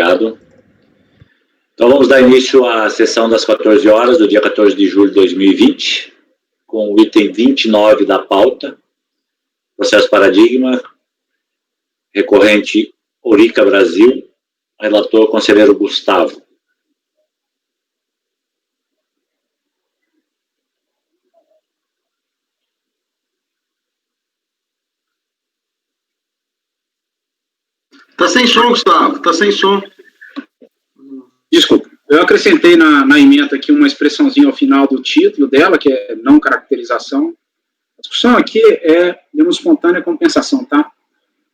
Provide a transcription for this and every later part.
Obrigado. Então, vamos dar início à sessão das 14 horas do dia 14 de julho de 2020, com o item 29 da pauta, processo paradigma, recorrente Orica Brasil, relator conselheiro Gustavo. Tá sem som, Gustavo, tá sem som. Desculpa, eu acrescentei na emenda aqui uma expressãozinha ao final do título dela, que é não caracterização. A discussão aqui é de espontânea compensação, tá?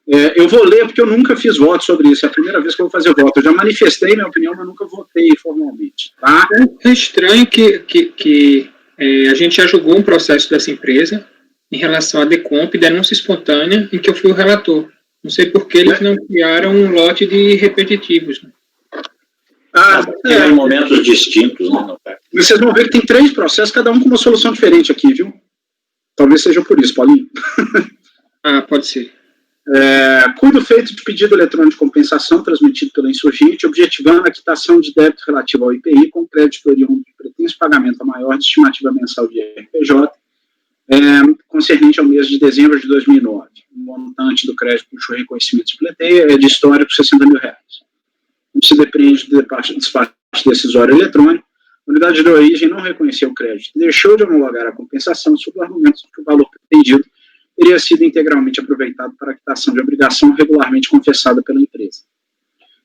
Eu vou ler porque eu nunca fiz voto sobre isso, é a primeira vez que eu vou fazer voto. Eu já manifestei minha opinião, mas nunca votei formalmente, tá? É estranho que a gente já julgou um processo dessa empresa em relação à Decomp, denúncia espontânea, em que eu fui o relator. Não sei por que eles não criaram um lote de repetitivos, né? Em momentos distintos, né? Vocês vão ver que tem 3 processos, cada um com uma solução diferente aqui, viu? Talvez seja por isso, Paulinho. Pode ser. Cuido feito de pedido eletrônico de compensação transmitido pelo insurgente, objetivando a quitação de débito relativo ao IPI com crédito oriundo de pretenso pagamento a maior de estimativa mensal de RPJ, concernente ao mês de dezembro de 2009. O montante do crédito cujo reconhecimento se pleiteia é de histórico R$ 60 mil. Não se depreende do despacho decisório eletrônico, a unidade de origem não reconheceu o crédito, deixou de homologar a compensação sob o argumento de que o valor pretendido teria sido integralmente aproveitado para a quitação de obrigação regularmente confessada pela empresa.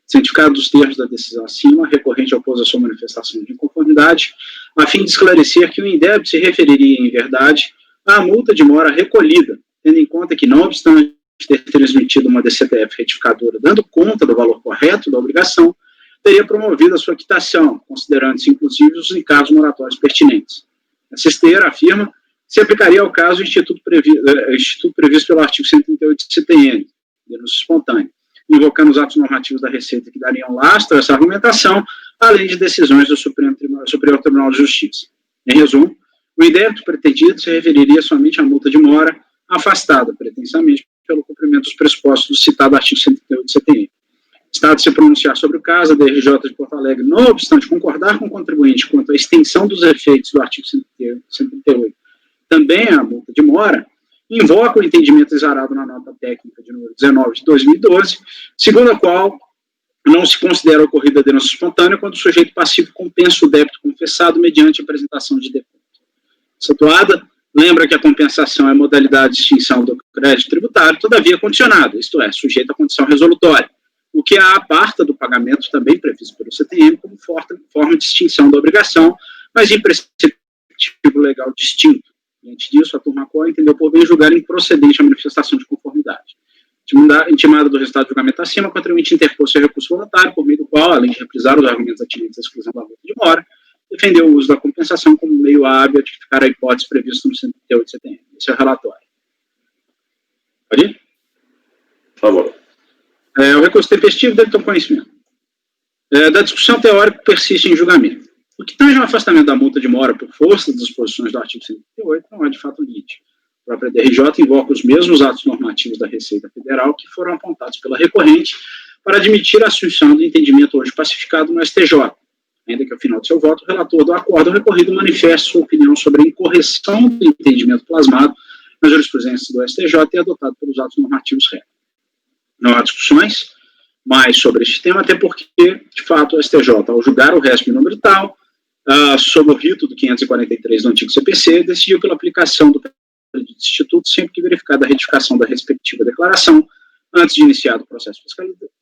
Cientificado dos termos da decisão acima, recorrente opôs a sua manifestação de inconformidade, a fim de esclarecer que o indébito se referiria, em verdade, à multa de mora recolhida, tendo em conta que, não obstante ter transmitido uma DCTF retificadora dando conta do valor correto da obrigação, teria promovido a sua quitação, considerando-se, inclusive, os encargos moratórios pertinentes. Essa esteira afirma se aplicaria ao caso do instituto previsto pelo artigo 138 do CTN, denúncia espontânea, invocando os atos normativos da Receita que dariam lastro a essa argumentação, além de decisões do Superior Tribunal de Justiça. Em resumo, o indébito pretendido se referiria somente à multa de mora afastada, pretensamente, pelo cumprimento dos pressupostos do citado artigo 138 do CTN. Estado se pronunciar sobre o caso, a DRJ de Porto Alegre, não obstante concordar com o contribuinte quanto à extensão dos efeitos do artigo 138, também a multa de mora, invoca o entendimento exarado na nota técnica de número 19 de 2012, segundo a qual não se considera ocorrida a denúncia espontânea quando o sujeito passivo compensa o débito confessado mediante apresentação de depósito. Situada, lembra que a compensação é modalidade de extinção do crédito tributário, todavia condicionada, isto é, sujeita à condição resolutória, o que a aparta do pagamento também previsto pelo CTM como forma de extinção da obrigação, mas em preceptivo legal distinto. Diante disso, a turma qual entendeu por bem julgar improcedente a manifestação de conformidade. Intimada do resultado do julgamento acima, o contribuinte interpôs seu recurso voluntário, por meio do qual, além de reprisar os argumentos atinentes à exclusão da multa de mora, defendeu o uso da compensação como meio hábil de ficar a hipótese prevista no 138 de setembro. Esse é o relatório. Pode ir? Por favor. O recurso tempestivo deve ter conhecimento. Da discussão teórica que persiste em julgamento. O que tange ao afastamento da multa de mora por força das disposições do artigo 138 não é de fato lite. A própria DRJ invoca os mesmos atos normativos da Receita Federal que foram apontados pela recorrente para admitir a assunção do entendimento hoje pacificado no STJ. Ainda que, ao final do seu voto, o relator do acordo recorrido manifeste sua opinião sobre a incorreção do entendimento plasmado na jurisprudência do STJ e adotado pelos atos normativos REC. Não há discussões mais sobre este tema, até porque, de fato, o STJ, ao julgar o RESP número tal, sob o rito do 543 do antigo CPC, decidiu pela aplicação do crédito de instituto sempre que verificada a retificação da respectiva declaração antes de iniciar o processo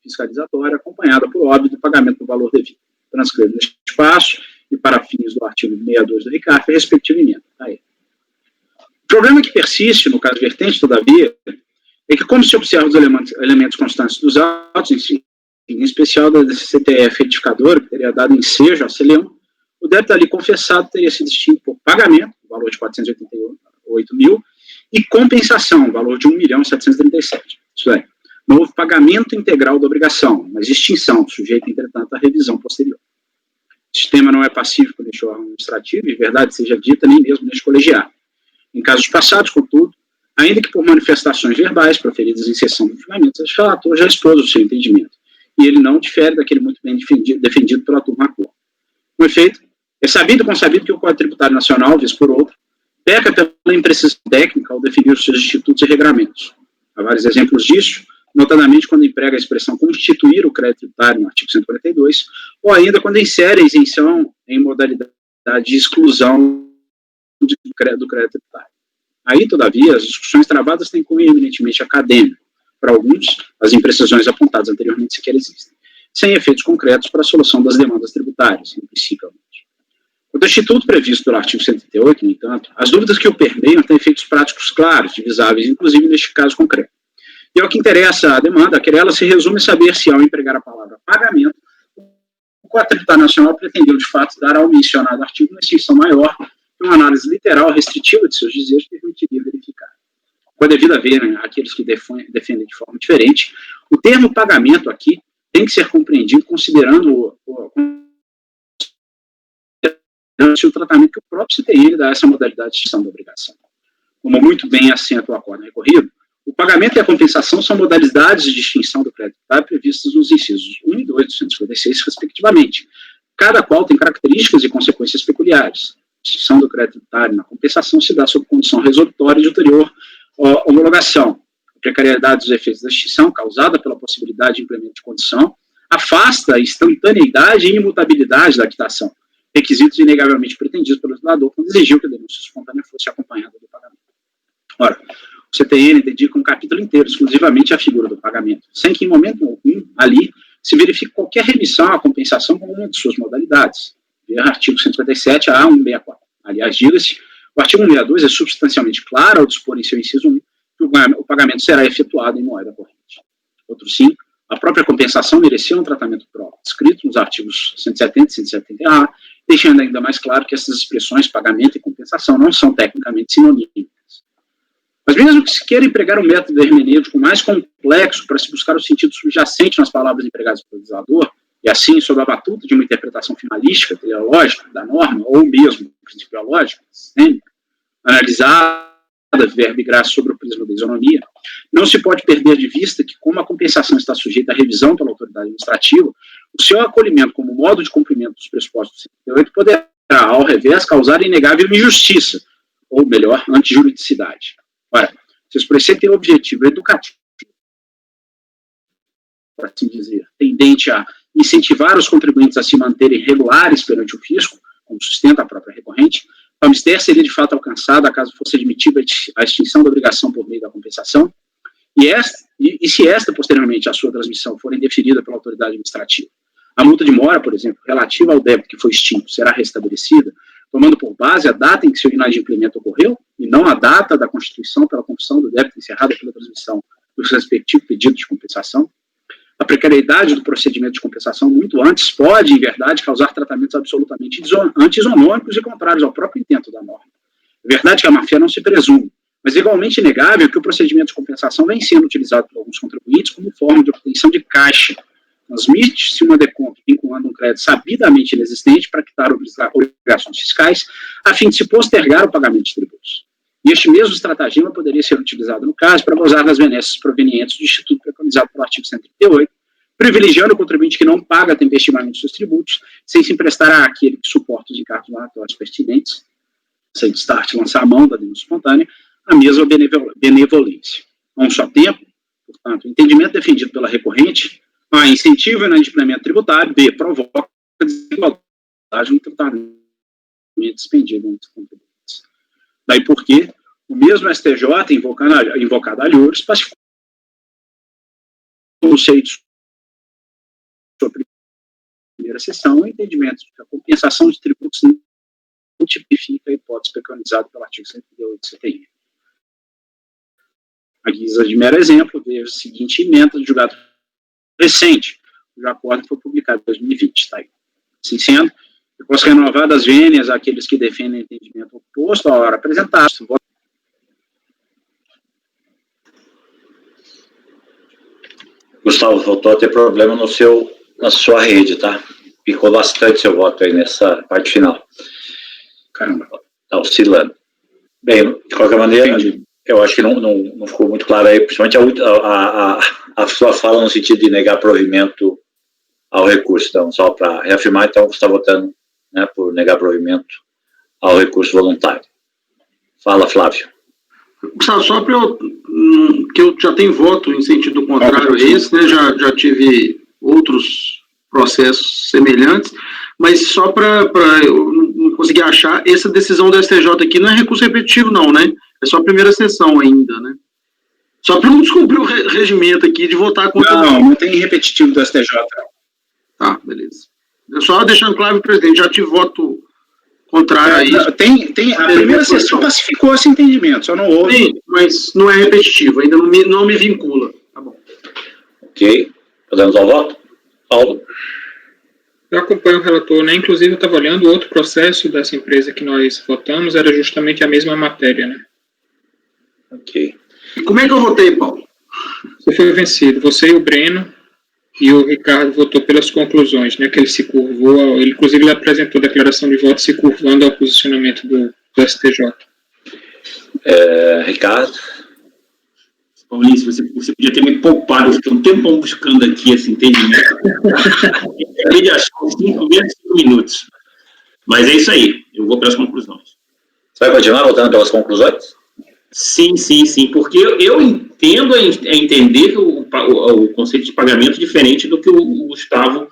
fiscalizatório, acompanhada por óbvio do pagamento do valor devido. Transcrevo neste espaço e para fins do artigo 62 do RICAF, a respectiva emenda. Aí. O problema que persiste, no caso vertente, todavia, é que, como se observa os elementos constantes dos autos, em especial da CTF retificadora, que teria dado ensejo a CLEON, o débito ali confessado teria sido extinto por pagamento, valor de 488 mil, e compensação, valor de 1.737.000. Isso é, não houve pagamento integral da obrigação, mas extinção, sujeita, entretanto, à revisão posterior. O sistema não é pacífico neste órgão administrativo, e verdade seja dita, nem mesmo neste colegiado. Em casos passados, contudo, ainda que por manifestações verbais proferidas em sessão de julgamento, o relator já expôs o seu entendimento. e ele não difere daquele muito bem defendido pela turma cor. Com efeito, é sabido e consabido que o Código Tributário Nacional, vez por outra, peca pela imprecisão técnica ao definir os seus institutos e regramentos. Há vários exemplos disso, notadamente quando emprega a expressão constituir o crédito tributário no artigo 142, ou ainda quando insere a isenção em modalidade de exclusão do crédito tributário. Aí, todavia, as discussões travadas têm cunho eminentemente acadêmico. Para alguns, as imprecisões apontadas anteriormente sequer existem, sem efeitos concretos para a solução das demandas tributárias, em princípio. Quanto ao instituto previsto pelo artigo 138, no entanto, as dúvidas que o permeiam têm efeitos práticos claros, divisáveis, inclusive neste caso concreto. E ao que interessa a demanda, a querela se resume em saber se, ao empregar a palavra pagamento, o Código Tributário Nacional pretendeu, de fato, dar ao mencionado artigo uma extensão maior que uma análise literal restritiva de seus dizeres permitiria verificar. Com a devida ver, aqueles que defendem de forma diferente, o termo pagamento aqui tem que ser compreendido considerando o tratamento que o próprio CTN dá a essa modalidade de extinção da obrigação. Como muito bem assenta o acordo recorrido, o pagamento e a compensação são modalidades de extinção do crédito previstas nos incisos 1 e 2 do 156, respectivamente, cada qual tem características e consequências peculiares. A extinção do crédito tributário na compensação se dá sob condição resolutória de ulterior homologação. A precariedade dos efeitos da extinção, causada pela possibilidade de implemento de condição, afasta a instantaneidade e imutabilidade da quitação, requisitos inegavelmente pretendidos pelo legislador quando exigiu que a denúncia espontânea fosse acompanhada do pagamento. Ora, o CTN dedica um capítulo inteiro exclusivamente à figura do pagamento, sem que em momento algum ali se verifique qualquer remissão à compensação como uma de suas modalidades. Ver artigo 157 a 164. Aliás, diga-se, o artigo 162 é substancialmente claro ao dispor em seu inciso 1 que o pagamento será efetuado em moeda corrente. Outro 5, a própria compensação merecia um tratamento próprio, descrito nos artigos 170 e 170A, deixando ainda mais claro que essas expressões, pagamento e compensação, não são tecnicamente sinônimos. Mas mesmo que se queira empregar um método hermenêutico mais complexo para se buscar o sentido subjacente nas palavras empregadas pelo legislador, e assim, sob a batuta de uma interpretação finalística, teleológica, da norma, ou mesmo principiológica, sistêmica, analisada, verbo e graça sobre o prisma da isonomia, não se pode perder de vista que, como a compensação está sujeita à revisão pela autoridade administrativa, o seu acolhimento como modo de cumprimento dos pressupostos do 138 poderá, ao revés, causar inegável injustiça, ou melhor, antijuridicidade. Ora, se esse preceito tem o objetivo educativo, por assim dizer, tendente a incentivar os contribuintes a se manterem regulares perante o fisco, como sustenta a própria recorrente, a mister seria de fato alcançada caso fosse admitida a extinção da obrigação por meio da compensação, e se esta, posteriormente, a sua transmissão for indeferida pela autoridade administrativa. A multa de mora, por exemplo, relativa ao débito que foi extinto, será restabelecida, tomando por base a data em que seu inadimplemento ocorreu, e não a data da constituição pela confissão do débito encerrada pela transmissão do respectivo pedido de compensação. A precariedade do procedimento de compensação muito antes pode, em verdade, causar tratamentos absolutamente anti-isonômicos e contrários ao próprio intento da norma. É verdade que a má-fé não se presume, mas é igualmente inegável que o procedimento de compensação vem sendo utilizado por alguns contribuintes como forma de obtenção de caixa. Transmite-se uma decompra vinculando um crédito sabidamente inexistente para quitar obrigações fiscais, a fim de se postergar o pagamento de tributos. E este mesmo estratagema poderia ser utilizado, no caso, para gozar das benesses provenientes do instituto preconizado pelo artigo 138, privilegiando o contribuinte que não paga tempestivamente seus tributos, sem se emprestar àquele que suporta os encargos donatórios pertinentes, sem start lançar a mão da denúncia espontânea, a mesma benevolência. A um só tempo, portanto, o entendimento defendido pela recorrente, A, incentiva o inadimplemento tributário, B, provoca desigualdade no tratamento expendido entre os contribuintes. Daí porque o mesmo STJ, invocado a alhures, pacificou o conceito de sua primeira sessão, o entendimento de que a compensação de tributos não tipifica a hipótese preconizada pelo artigo 108 do CTI. A guisa de mero exemplo, veja a seguinte emenda de julgado recente, cujo acordo foi publicado em 2020. Está aí. Assim sendo, depois renovadas as vênias àqueles que defendem entendimento oposto à hora apresentada. Gustavo, voltou a ter problema na sua rede, tá? Picou bastante seu voto aí nessa parte final. Caramba. Tá oscilando. Bem, de qualquer maneira, eu acho que não ficou muito claro aí, principalmente a sua fala no sentido de negar provimento ao recurso. Então, só para reafirmar, então, você está votando, né, por negar provimento ao recurso voluntário. Fala, Flávio. Gustavo, só para que eu já tenho voto em sentido contrário a esse, né? Já tive outros processos semelhantes, mas só para eu não conseguir achar, essa decisão do STJ aqui não é recurso repetitivo, não, né? É só a primeira sessão ainda, né? Só para não descumprir o regimento aqui de votar contra... Não tem repetitivo do STJ. Tá, beleza. Só deixando claro, presidente, já tive voto contrário a isso. A primeira sessão pacificou esse entendimento, só não houve. Sim, mas não é repetitivo, ainda não me vincula. Tá bom. Ok. Podemos ao voto? Paulo? Eu acompanho o relator, né? Inclusive eu estava olhando o outro processo dessa empresa que nós votamos, era justamente a mesma matéria, né? Ok. E como é que eu votei, Paulo? Você foi vencido, você e o Breno, e o Ricardo votou pelas conclusões, né? Que ele se curvou, inclusive ele apresentou a declaração de voto se curvando ao posicionamento do STJ. Ricardo? Paulinho, você podia ter me poupado, eu fiquei um tempão buscando aqui esse entendimento. Ele achou menos 5 minutos. Mas é isso aí, eu vou para as conclusões. Você vai continuar votando pelas conclusões? Sim, porque eu entendo a entender que o conceito de pagamento é diferente do que o Gustavo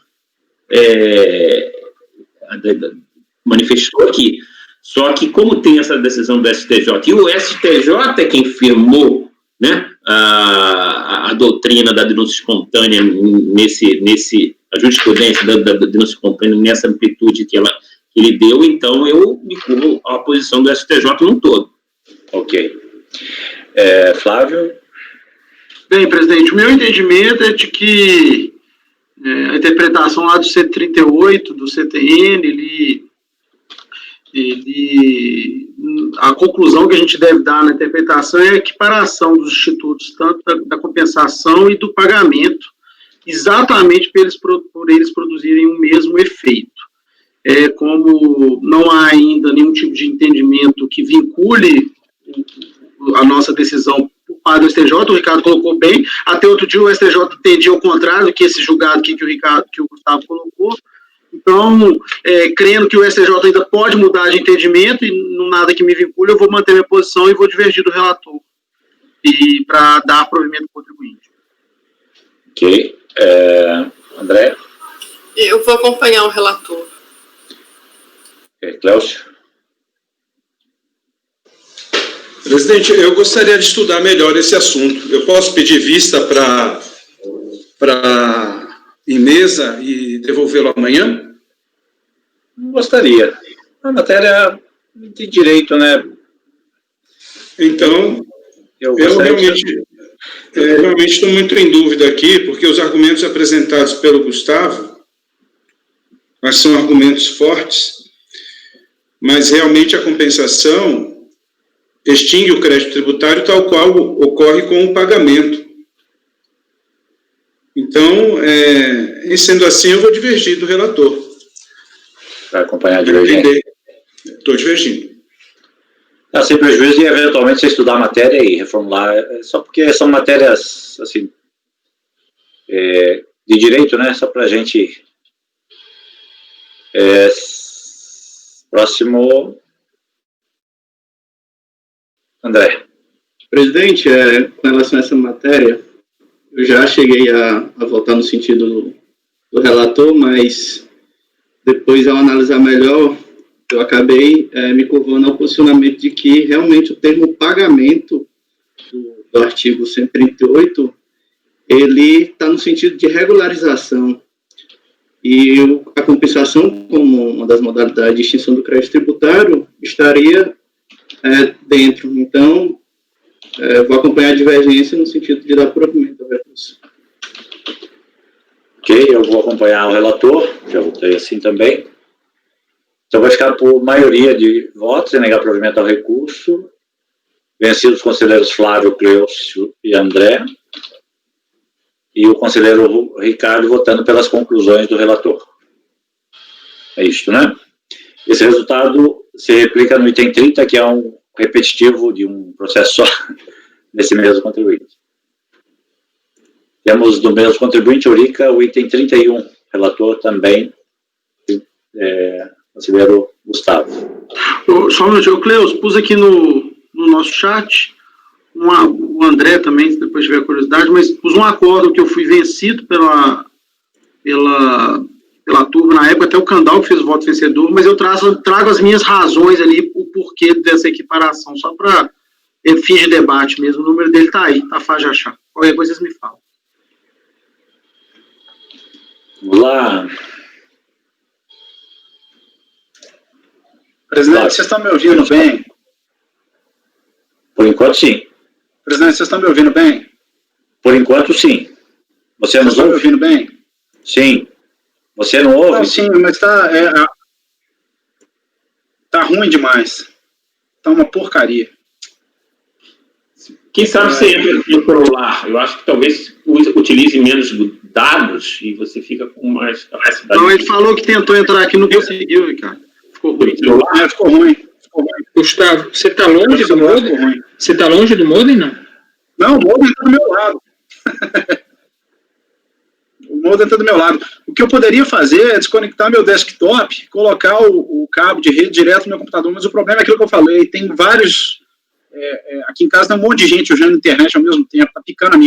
manifestou aqui. Só que como tem essa decisão do STJ, e o STJ é quem firmou, né, a doutrina da denúncia espontânea a jurisprudência da denúncia espontânea nessa amplitude que ele deu, então eu me curvo à posição do STJ num todo. Ok. Flávio? Bem, presidente, o meu entendimento é de que a interpretação lá do C38, do CTN, a conclusão que a gente deve dar na interpretação é a equiparação dos institutos, tanto da compensação e do pagamento, exatamente por eles produzirem o mesmo efeito. Como não há ainda nenhum tipo de entendimento que vincule a nossa decisão por parte do STJ, o Ricardo colocou bem, até outro dia o STJ entendia ao contrário do que esse julgado aqui que o Gustavo colocou. Então, crendo que o STJ ainda pode mudar de entendimento e não nada que me vincule, eu vou manter minha posição e vou divergir do relator e para dar provimento ao contribuinte. Ok. André? Eu vou acompanhar o relator. Ok. Cláudio? Presidente, eu gostaria de estudar melhor esse assunto. Eu posso pedir vista em mesa e devolvê-lo amanhã? Gostaria. A matéria de direito, né? Então, eu realmente estou muito em dúvida aqui, porque os argumentos apresentados pelo Gustavo, mas são argumentos fortes, mas realmente a compensação extingue o crédito tributário tal qual ocorre com o pagamento. Então, sendo assim, eu vou divergir do relator. Vai acompanhar a divergência? Estou divergindo. Sem prejuízo e, eventualmente, você estudar a matéria e reformular, só porque são matérias, assim, de direito, né? Só para a gente... Próximo... André. Presidente, com relação a essa matéria, eu já cheguei a votar no sentido do relator, mas depois, ao analisar melhor, eu acabei me curvando ao posicionamento de que realmente o termo pagamento do artigo 138, ele está no sentido de regularização. E a compensação, como uma das modalidades de extinção do crédito tributário, estaria dentro. Então, vou acompanhar a divergência no sentido de dar provimento ao recurso. Ok, eu vou acompanhar o relator, já votei assim também. Então, vai ficar por maioria de votos em negar provimento ao recurso. Vencidos os conselheiros Flávio, Cleucio e André. E o conselheiro Ricardo votando pelas conclusões do relator. É isto, né? Esse resultado se replica no item 30, que é um repetitivo de um processo só desse mesmo contribuinte. Temos do mesmo contribuinte, Eurica, o item 31, relator também, conselheiro Gustavo. Só um minuto, Cleus, pus aqui no nosso chat, o André também, se depois tiver curiosidade, mas pus um acordo que eu fui vencido pela turma na época, até o Candal que fez o voto vencedor, mas eu trago as minhas razões ali, o porquê dessa equiparação, só para fins de debate mesmo. O número dele está aí, tá fácil de achar. Qualquer coisa vocês me falam. Vamos lá. Presidente, vocês estão me ouvindo bem? Por enquanto, sim. Presidente, vocês estão me ouvindo bem? Por enquanto, sim. Você Vocês nos estão me ouve? ouvindo bem? Sim. Você não ouve? Não, sim, mas tá ruim demais. Tá uma porcaria. Quem sabe você entra no celular. Eu acho que talvez utilize menos dados e você fica com mais capacidade. Não, ele falou que tentou entrar aqui, não conseguiu, Ricardo. Ficou ruim. Ficou ruim. Gustavo, você está longe do modem? Você está longe do modem, não? Não, o modem está do meu lado. O modem está do meu lado. O que eu poderia fazer é desconectar meu desktop, colocar o cabo de rede direto no meu computador, mas o problema é aquilo que eu falei, tem vários... aqui em casa tem um monte de gente usando a internet ao mesmo tempo, está picando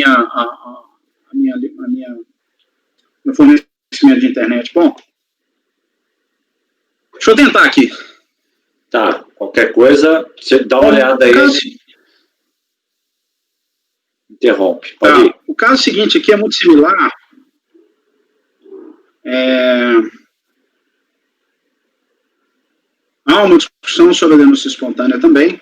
meu fornecimento de internet. Bom, deixa eu tentar aqui. Tá, qualquer coisa, você dá uma olhada aí. Interrompe. Pode ir. O caso seguinte aqui é muito similar. Há uma discussão sobre a denúncia espontânea também.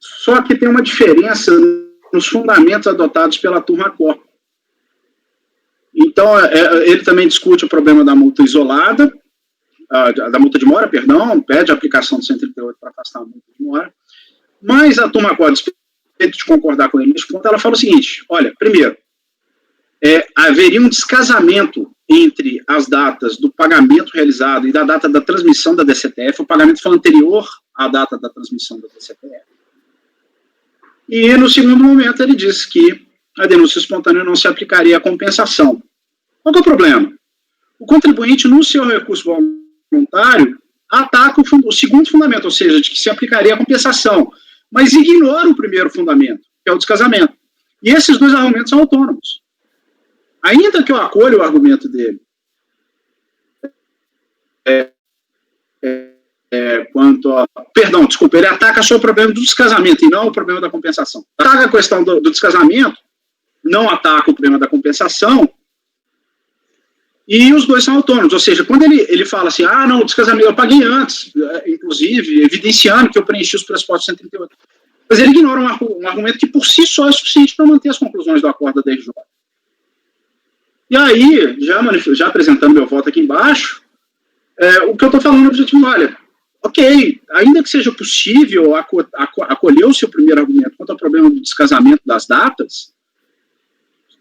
Só que tem uma diferença nos fundamentos adotados pela turma Cor. Então, ele também discute o problema da multa isolada, da multa de mora, perdão, pede a aplicação do 138 para afastar a multa de mora, mas a turma Cor, de concordar com ele nesse ponto, ela fala o seguinte: olha, primeiro, haveria um descasamento entre as datas do pagamento realizado e da data da transmissão da DCTF. O pagamento foi anterior à data da transmissão da DCTF. E, no segundo momento, ele diz que a denúncia espontânea não se aplicaria à compensação. Qual que é o problema? O contribuinte, no seu recurso voluntário, ataca o segundo fundamento, ou seja, de que se aplicaria a compensação, mas ignora o primeiro fundamento, que é o descasamento. E esses dois argumentos são autônomos. Ainda que eu acolha o argumento dele, perdão, desculpa, ele ataca só o problema do descasamento e não o problema da compensação. Ataca a questão do descasamento, não ataca o problema da compensação, e os dois são autônomos. Ou seja, quando ele fala assim, não, o descasamento eu paguei antes, inclusive, evidenciando que eu preenchi os pressupostos 138. Mas ele ignora um argumento que por si só é suficiente para manter as conclusões do acordo da DRJ. E aí, já apresentando meu voto aqui embaixo, o que eu estou falando é objetivo, olha, ok, ainda que seja possível acolher o seu primeiro argumento quanto ao problema do descasamento das datas,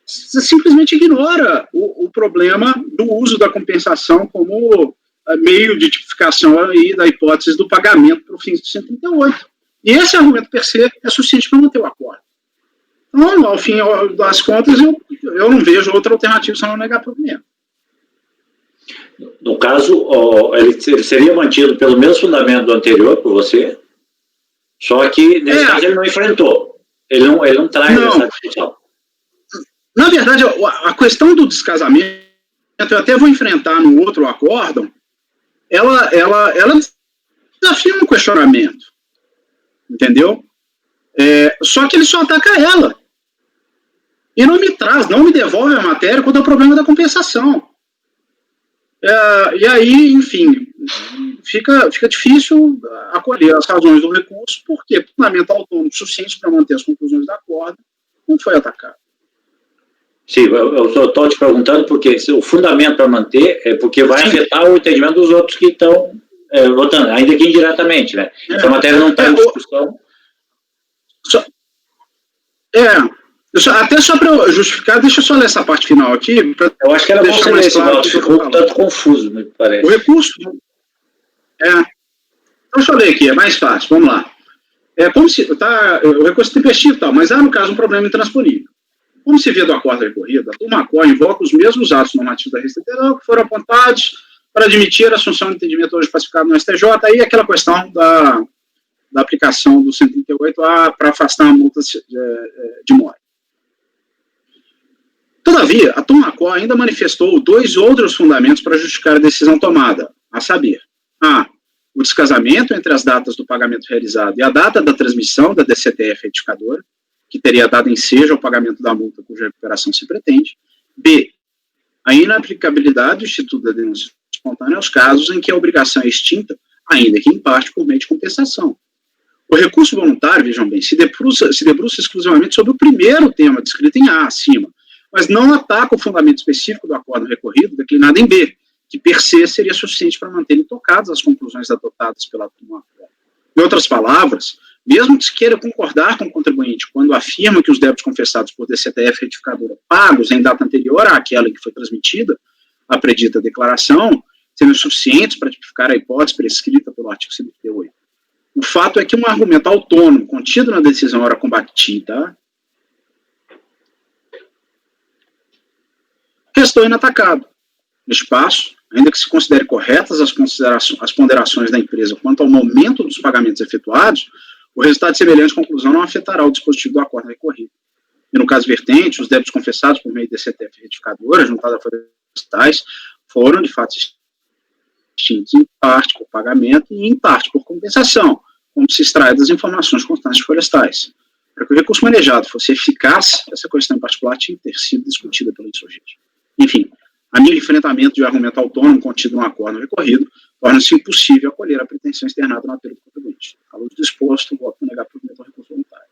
você simplesmente ignora o problema do uso da compensação como meio de tipificação aí da hipótese do pagamento para o fim do 138. E esse argumento per se é suficiente para manter o acordo. Então, ao fim das contas, eu não vejo outra alternativa senão negar provimento. No caso, ele seria mantido pelo mesmo fundamento do anterior, por você, só que, nesse caso, ele não enfrentou. Ele não traz essa discussão. Na verdade, a questão do descasamento, eu até vou enfrentar no outro acórdão, ela desafia um questionamento. Entendeu? Só que ele só ataca ela. E não me devolve a matéria quando é o problema da compensação. E aí, enfim, fica difícil acolher as razões do recurso, porque o fundamento autônomo suficiente para manter as conclusões da acordo não foi atacado. Sim, eu estou te perguntando porque o fundamento para manter é porque vai afetar o entendimento dos outros que estão votando, ainda que indiretamente, né? Essa matéria não está em discussão. Até só para eu justificar, deixa eu só ler essa parte final aqui. Eu acho que era bom você ler esse voto, ficou um tanto confuso, me parece. O recurso. Então, deixa eu ler aqui, é mais fácil, vamos lá. É como se, o recurso tempestivo e tal, mas há, no caso, um problema intransponível. Como se vê do acordo recorrido, a turma qual invoca os mesmos atos normativos da Receita Federal que foram apontados para admitir a assunção de entendimento hoje pacificado no STJ, aí aquela questão da aplicação do 138A para afastar a multa de mora. Todavia, a turma qual ainda manifestou 2 outros fundamentos para justificar a decisão tomada, a saber, a. O descasamento entre as datas do pagamento realizado e a data da transmissão da DCTF retificadora, que teria dado ensejo ao pagamento da multa cuja recuperação se pretende. B. A inaplicabilidade do Instituto da Denúncia Espontânea aos casos em que a obrigação é extinta, ainda que em parte por meio de compensação. O recurso voluntário, vejam bem, se debruça exclusivamente sobre o primeiro tema descrito em A acima, mas não ataca o fundamento específico do acordo recorrido declinado em B, que per se seria suficiente para manter intocadas as conclusões adotadas pela turma. Em outras palavras, mesmo que se queira concordar com o contribuinte quando afirma que os débitos confessados por DCTF retificadora pagos em data anterior àquela em que foi transmitida a predita declaração seriam suficientes para tipificar a hipótese prescrita pelo artigo 138. O fato é que um argumento autônomo contido na decisão ora combatida restou inatacado. Neste passo, ainda que se considere corretas as ponderações da empresa quanto ao momento dos pagamentos efetuados, o resultado de semelhante conclusão não afetará o dispositivo do acordo recorrido. E no caso vertente, os débitos confessados por meio de DCTF retificadora, juntada a florestais, foram, de fato, extintos em parte por pagamento e em parte por compensação, como se extrai das informações constantes de florestais. Para que o recurso manejado fosse eficaz, essa questão em particular tinha que ter sido discutida pelo insurgente. Enfim, a nível de enfrentamento de argumento autônomo contido no acordo recorrido, torna-se impossível acolher a pretensão externada na apelo do contribuinte. À luz do disposto, voto para negar provimento ao recurso voluntário.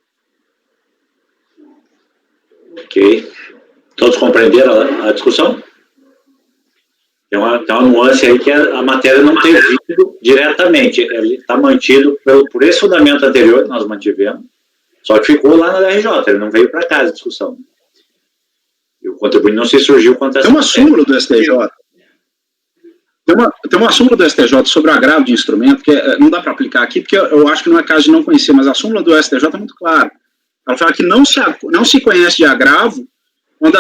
Ok. Todos compreenderam a discussão? Tem uma nuance aí que a matéria não tem vindo diretamente. Ele está mantido por esse fundamento anterior que nós mantivemos, só que ficou lá na DRJ, ele não veio para cá a discussão. E o contribuinte não se surgiu contra essa. Tem uma súmula do STJ. Tem uma súmula do STJ sobre agravo de instrumento, que não dá para aplicar aqui, porque eu acho que não é caso de não conhecer, mas a súmula do STJ é muito clara. Ela fala que não se conhece de agravo quando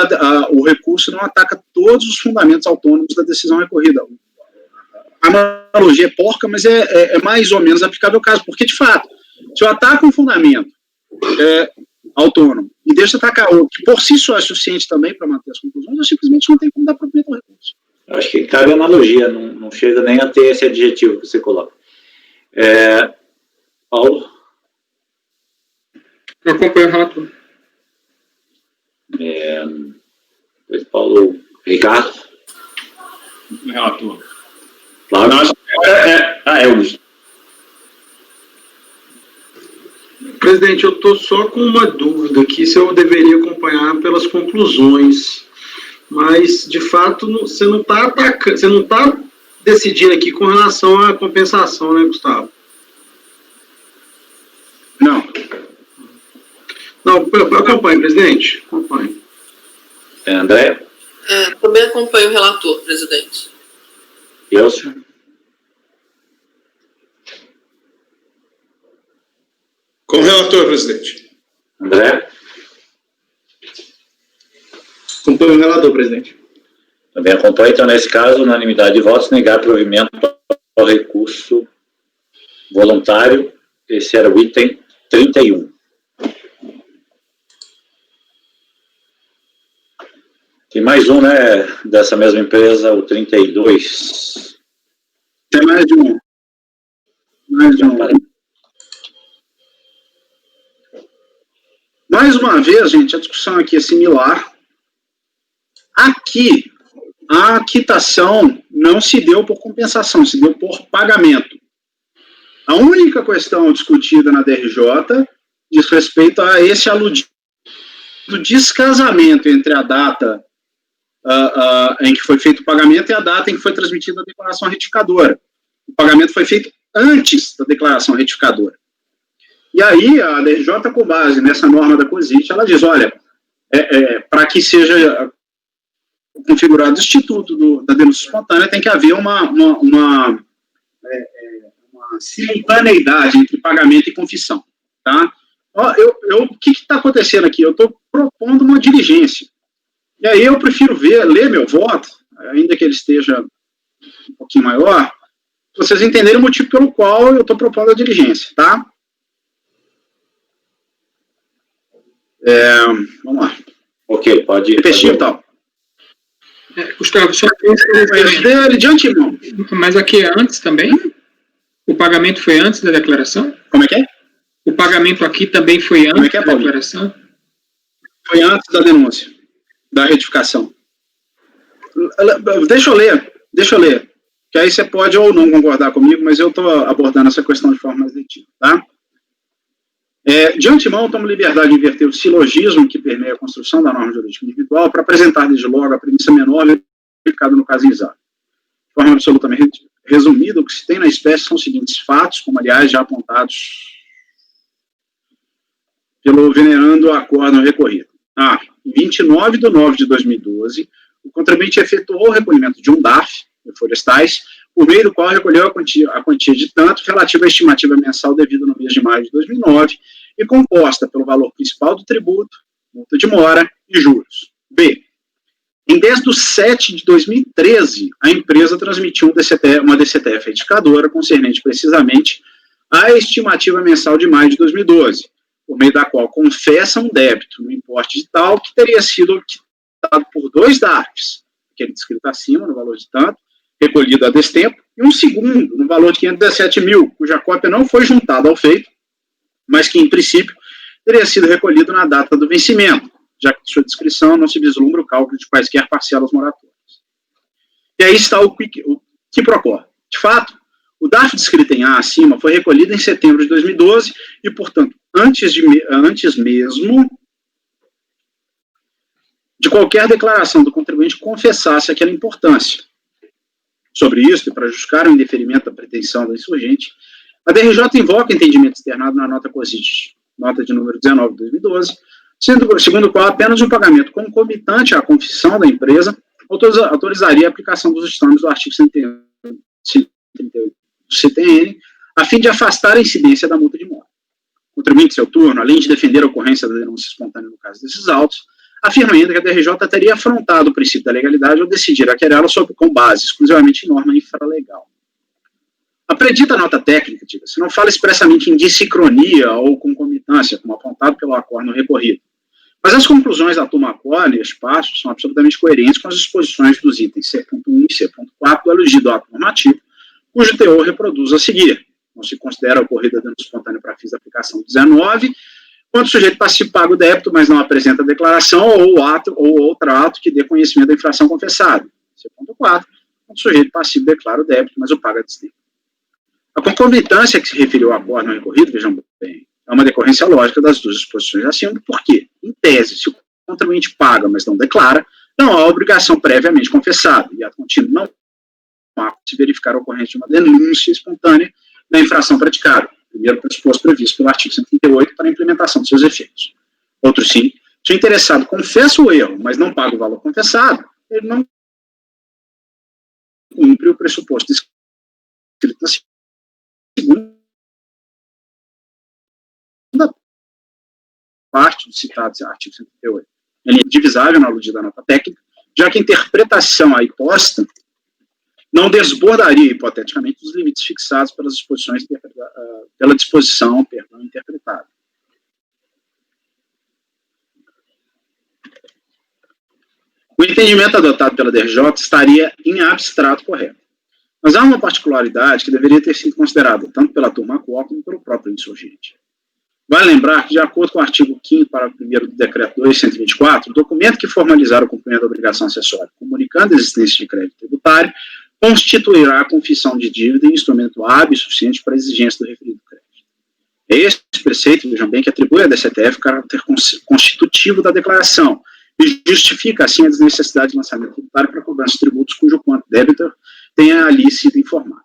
o recurso não ataca todos os fundamentos autônomos da decisão recorrida. A analogia é porca, mas é mais ou menos aplicável ao caso, porque, de fato, se eu ataco um fundamento autônomo e deixa atacar outro, que por si só é suficiente também para manter as conclusões, eu simplesmente não tenho como dar provimento ao recurso. Eu acho que cabe analogia, não chega nem a ter esse adjetivo que você coloca. Paulo? Eu acompanho o relator. Depois Paulo. Ricardo? Relator. Flávio? Elvis. Presidente, eu estou só com uma dúvida aqui se eu deveria acompanhar pelas conclusões, mas, de fato, você não está atacando, você não está decidindo aqui com relação à compensação, né, Gustavo? Não, acompanhe, presidente, acompanhe. André? Também acompanho o relator, presidente. Elcio? Com o relator, presidente. André? Acompanho o relator, presidente. Também acompanho, então, nesse caso, unanimidade de votos, negar provimento ao recurso voluntário. Esse era o item 31. Tem mais um, né, dessa mesma empresa, o 32. Tem mais de um. Mais uma vez, gente, a discussão aqui é similar. Aqui, a quitação não se deu por compensação, se deu por pagamento. A única questão discutida na DRJ diz respeito a esse aludido descasamento entre a data em que foi feito o pagamento e a data em que foi transmitida a declaração retificadora. O pagamento foi feito antes da declaração retificadora. E aí, a DRJ, com base nessa norma da COSIT, ela diz, olha, para que seja configurado o instituto da denúncia espontânea, tem que haver uma simultaneidade entre pagamento e confissão. Tá? Ó, o que está acontecendo aqui? Eu estou propondo uma diligência. E aí eu prefiro ler meu voto, ainda que ele esteja um pouquinho maior, para vocês entenderem o motivo pelo qual eu estou propondo a diligência, tá? Vamos lá. Ok, pode ir. Repetir, tal. Gustavo, só De antemão. mas aqui é antes também? O pagamento foi antes da declaração? Como é que é? O pagamento aqui também foi antes da Paulo? declaração? Foi antes da denúncia, da retificação. Deixa eu ler. Que aí você pode ou não concordar comigo, mas eu estou abordando essa questão de forma mais letiva, tá? De antemão, eu tomo liberdade de inverter o silogismo que permeia a construção da norma jurídica individual para apresentar desde logo a premissa menor verificada no caso em exame. De forma absolutamente resumida, o que se tem na espécie são os seguintes fatos, como, aliás, já apontados pelo venerando acórdão recorrido. Em 29 de 9 de 2012, o contribuinte efetuou o recolhimento de um DARF, de florestais, por meio do qual recolheu a quantia de tanto relativa à estimativa mensal devida no mês de maio de 2009 e composta pelo valor principal do tributo, multa de mora e juros. B. Em 10/7 de 2013, a empresa transmitiu uma DCTF retificadora concernente precisamente à estimativa mensal de maio de 2012, por meio da qual confessa um débito no importe de tal que teria sido quitado por 2 DARFs, aquele descrito acima, no valor de tanto, recolhido a destempo, e um segundo, no valor de 517 mil, cuja cópia não foi juntada ao feito, mas que, em princípio, teria sido recolhido na data do vencimento, já que de sua descrição não se vislumbra o cálculo de quaisquer parcelas moratórias. E aí está o que procorre. De fato, o DARF descrito em A acima foi recolhido em setembro de 2012 e, portanto, antes mesmo de qualquer declaração do contribuinte confessasse aquela importância. Sobre isso, e para justificar o indeferimento da pretensão da insurgente, a DRJ invoca entendimento externado na nota COSIT, nota de número 19 de 2012, segundo o qual apenas um pagamento concomitante à confissão da empresa autorizaria a aplicação dos ditames do artigo 138 do CTN, a fim de afastar a incidência da multa de mora. O contribuinte, em seu turno, além de defender a ocorrência da denúncia espontânea no caso desses autos, afirma ainda que a DRJ teria afrontado o princípio da legalidade ao decidir a querela com base exclusivamente em norma infralegal. A predita nota técnica, diga-se, não fala expressamente em dissincronia ou concomitância, como apontado pelo acórdão recorrido. Mas as conclusões da turma acórdão e espaços são absolutamente coerentes com as disposições dos itens C.1 e C.4 do eludido ato normativo, cujo teor reproduz a seguir. Não se considera a ocorrida denúncia espontânea para fins da aplicação 19, quando o sujeito passivo paga o débito, mas não apresenta a declaração ou outro ato que dê conhecimento da infração confessada. C.4, quando o sujeito passivo declara o débito, mas o paga a destempo. A concomitância que se referiu ao acórdão recorrido, vejam bem, é uma decorrência lógica das duas disposições acima, porque, em tese, se o contribuinte paga, mas não declara, não há obrigação previamente confessada, e ato contínuo não há se verificar a ocorrência de uma denúncia espontânea da infração praticada, primeiro pressuposto previsto pelo artigo 138 para a implementação de seus efeitos. Outro sim, se o interessado confessa o erro, mas não paga o valor confessado, ele não cumpre o pressuposto descrito na segunda parte do citado artigo 138. Ele é divisável na aludida da nota técnica, já que a interpretação aí posta não desbordaria, hipoteticamente, os limites fixados pelas disposições, pela disposição interpretada. O entendimento adotado pela DRJ estaria em abstrato correto. Mas há uma particularidade que deveria ter sido considerada tanto pela turma qual como pelo próprio insurgente. Vale lembrar que, de acordo com o artigo 5º, parágrafo 1º do Decreto 2.124, o documento que formalizar o cumprimento da obrigação acessória, comunicando a existência de crédito tributário, constituirá a confissão de dívida em instrumento hábil e suficiente para a exigência do referido crédito. É esse preceito, vejam bem, que atribui à DCTF o caráter constitutivo da declaração e justifica, assim, a desnecessidade de lançamento tributário para cobrança de tributos cujo quanto débito tenha ali sido informado.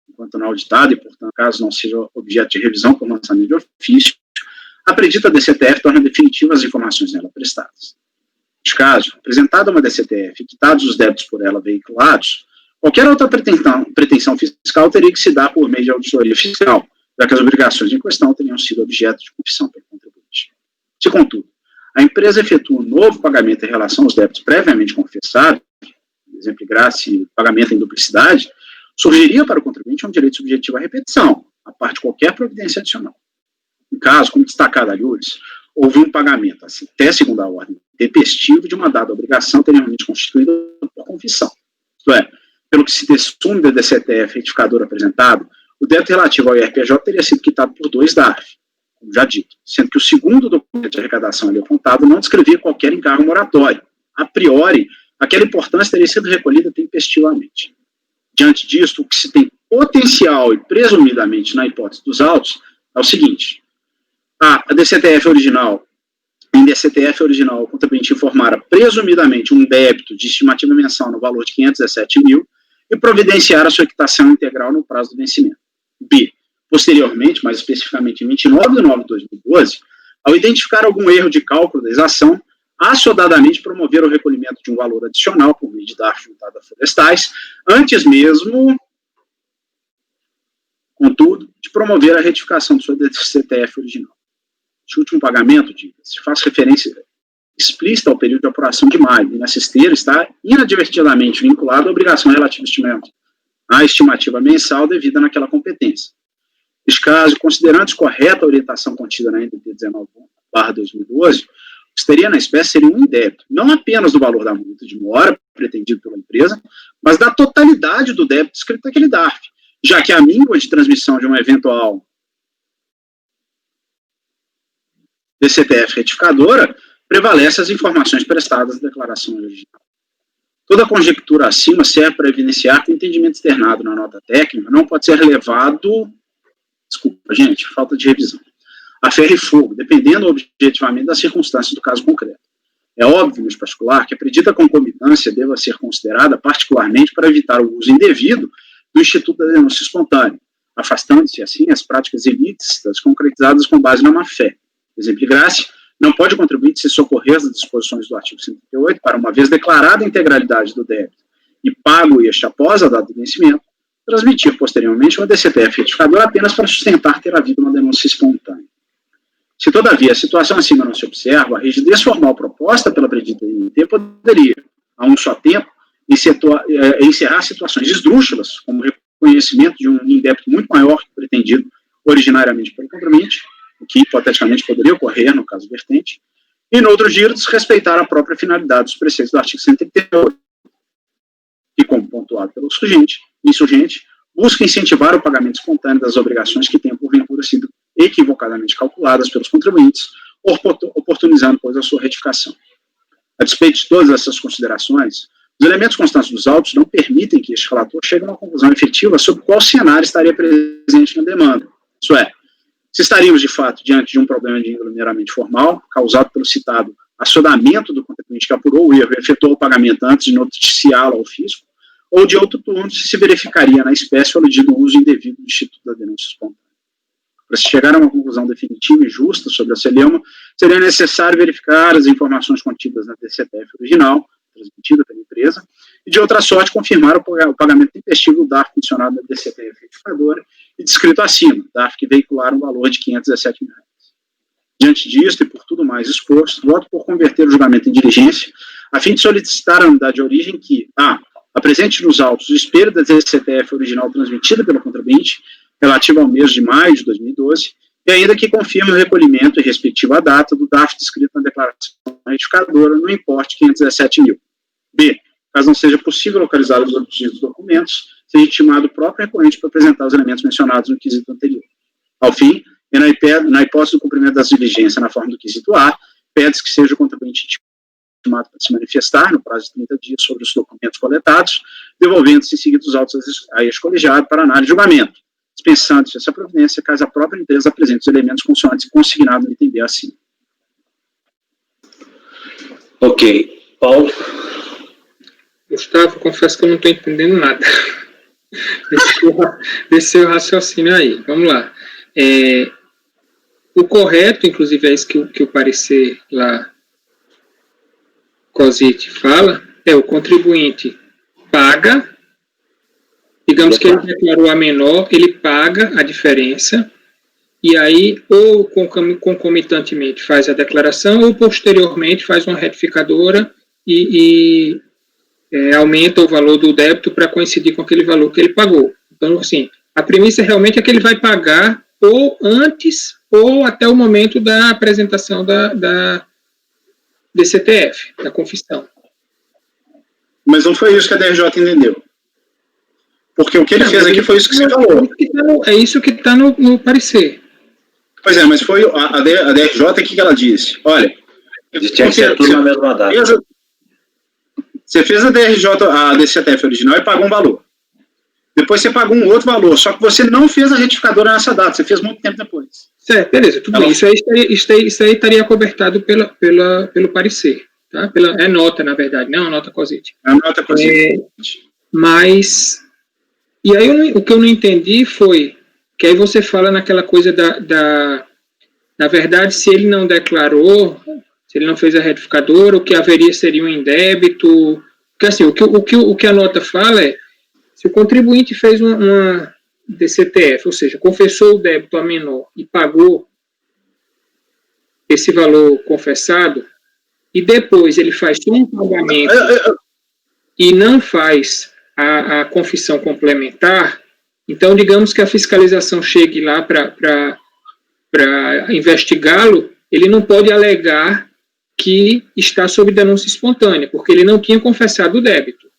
Enquanto não auditado, e, portanto, caso não seja objeto de revisão por lançamento de ofício, a predita DCTF torna definitivas as informações nela prestadas. Neste caso, apresentada uma DCTF e quitados os débitos por ela veiculados, qualquer outra pretensão fiscal teria que se dar por meio de auditoria fiscal, já que as obrigações em questão teriam sido objeto de confissão pelo contribuinte. Se, contudo, a empresa efetua um novo pagamento em relação aos débitos previamente confessados, exemplo graça e pagamento em duplicidade, surgiria para o contribuinte um direito subjetivo à repetição, a parte de qualquer providência adicional. No caso, como destacado ali, houve um pagamento até segunda ordem tempestivo de uma dada obrigação anteriormente constituída por confissão. Isto é, pelo que se dessume da DCTF retificador apresentado, o débito relativo ao IRPJ teria sido quitado por 2 DARF, como já dito, sendo que o segundo documento de arrecadação ali apontado não descrevia qualquer encargo moratório. A priori, aquela importância teria sido recolhida tempestivamente. Diante disto, o que se tem potencial e presumidamente na hipótese dos autos é o seguinte: a DCTF original, em DCTF original, o contribuinte informara presumidamente um débito de estimativa mensal no valor de 517 mil e providenciar a sua quitação integral no prazo do vencimento. B. Posteriormente, mais especificamente em 29 de novembro de 2012, ao identificar algum erro de cálculo da exação, assodadamente promover o recolhimento de um valor adicional por meio de DARF juntado a florestais, antes mesmo, contudo, de promover a retificação de sua DCTF original. Este último pagamento, se faz referência explícita ao período de apuração de maio, e nessa esteira está inadvertidamente vinculado à obrigação relativa à estimativa mensal devida naquela competência. Neste caso, considerando correta a orientação contida na NDT 19/2012, o que estaria na espécie seria um indébito, não apenas do valor da multa de mora pretendido pela empresa, mas da totalidade do débito escrito naquele DARF, já que a míngua de transmissão de uma eventual DCTF retificadora prevalece as informações prestadas na declaração original. Toda conjectura acima serve para evidenciar que o entendimento externado na nota técnica não pode ser relevado, desculpa, gente, falta de revisão, a ferro e fogo, dependendo objetivamente das circunstâncias do caso concreto. É óbvio, neste particular, que a predita concomitância deva ser considerada particularmente para evitar o uso indevido do Instituto da Denúncia Espontânea, afastando-se, assim, as práticas ilícitas concretizadas com base na má-fé. Exemplo graça, não pode contribuir se socorrer das disposições do artigo 138 para, uma vez declarada a integralidade do débito e pago este após a data do vencimento, transmitir posteriormente uma DCTF retificadora apenas para sustentar ter havido uma denúncia espontânea. Se, todavia, a situação acima não se observa, a rigidez formal proposta pela predita INT poderia, a um só tempo, encerrar situações esdrúxulas, como reconhecimento de um indébito muito maior que o pretendido originariamente pelo contribuinte, o que hipoteticamente poderia ocorrer no caso vertente, e, no outro giro, desrespeitar a própria finalidade dos preceitos do artigo 138, que, como pontuado pelo insurgente, busca incentivar o pagamento espontâneo das obrigações que tenham, porventura, sido equivocadamente calculadas pelos contribuintes, oportunizando, pois, a sua retificação. A despeito de todas essas considerações, os elementos constantes dos autos não permitem que este relator chegue a uma conclusão efetiva sobre qual cenário estaria presente na demanda. Isso é, se estaríamos, de fato, diante de um problema de índole meramente formal, causado pelo citado assodamento do contribuinte que apurou o erro e efetuou o pagamento antes de noticiá-lo ao fisco, ou de outro turno, se verificaria na espécie o aludido uso indevido do Instituto da Denúncia Espontânea. Para se chegar a uma conclusão definitiva e justa sobre a celeuma, seria necessário verificar as informações contidas na DCTF original, transmitida pela empresa, e de outra sorte confirmar o pagamento tempestivo do DARF mencionado na DCTF retificadora e descrito acima, DARF que veicularam um valor de R$517 mil. Diante disto e por tudo mais exposto, voto por converter o julgamento em diligência, a fim de solicitar a unidade de origem que, apresente nos autos o espelho da DCTF original transmitida pelo contribuinte, relativa ao mês de maio de 2012, e ainda que confirme o recolhimento e respectiva data do DARF descrito na declaração retificadora no importe de R$517 mil. B. Caso não seja possível localizar os objetivos dos documentos, seja intimado o próprio recorrente para apresentar os elementos mencionados no quesito anterior. Ao fim, e na hipótese do cumprimento das diligências na forma do quesito A, pede-se que seja o contribuinte intimado para se manifestar no prazo de 30 dias sobre os documentos coletados, devolvendo-se em seguida os autos a este colegiado para análise e julgamento, dispensando-se essa providência caso a própria empresa apresente os elementos consoantes consignados no item B acima. Ok. Paulo? Gustavo, confesso que eu não estou entendendo nada desse seu raciocínio aí. Vamos lá. O correto, inclusive, é isso que o parecer lá COSIT fala, o contribuinte paga, digamos que ele declarou a menor, ele paga a diferença e aí ou concomitantemente faz a declaração ou posteriormente faz uma retificadora e aumenta o valor do débito para coincidir com aquele valor que ele pagou. Então, assim, a premissa realmente é que ele vai pagar ou antes ou até o momento da apresentação da DCTF, da confissão. Mas não foi isso que a DRJ entendeu. Porque o que ele fez aqui foi isso que você falou. É isso que está no parecer. Pois é, mas foi a DRJ o que ela disse. Olha, Tinha que ser tudo na mesma data. Você fez a DRJ, a DCTF original e pagou um valor. Depois você pagou um outro valor, só que você não fez a retificadora nessa data, você fez muito tempo depois. Certo, beleza, tudo bem. Isso aí estaria cobertado pelo parecer. Tá? É nota, na verdade, não é uma nota COSIT. É uma nota COSIT. Mas, e aí o que eu não entendi foi que aí você fala naquela coisa na verdade, se ele não declarou, se ele não fez a retificadora, o que haveria seria um indébito. Porque assim, o que a nota fala é, se o contribuinte fez uma DCTF, ou seja, confessou o débito a menor e pagou esse valor confessado, e depois ele faz um pagamento e não faz a confissão complementar, então digamos que a fiscalização chegue lá para investigá-lo, ele não pode alegar que está sob denúncia espontânea, porque ele não tinha confessado o débito.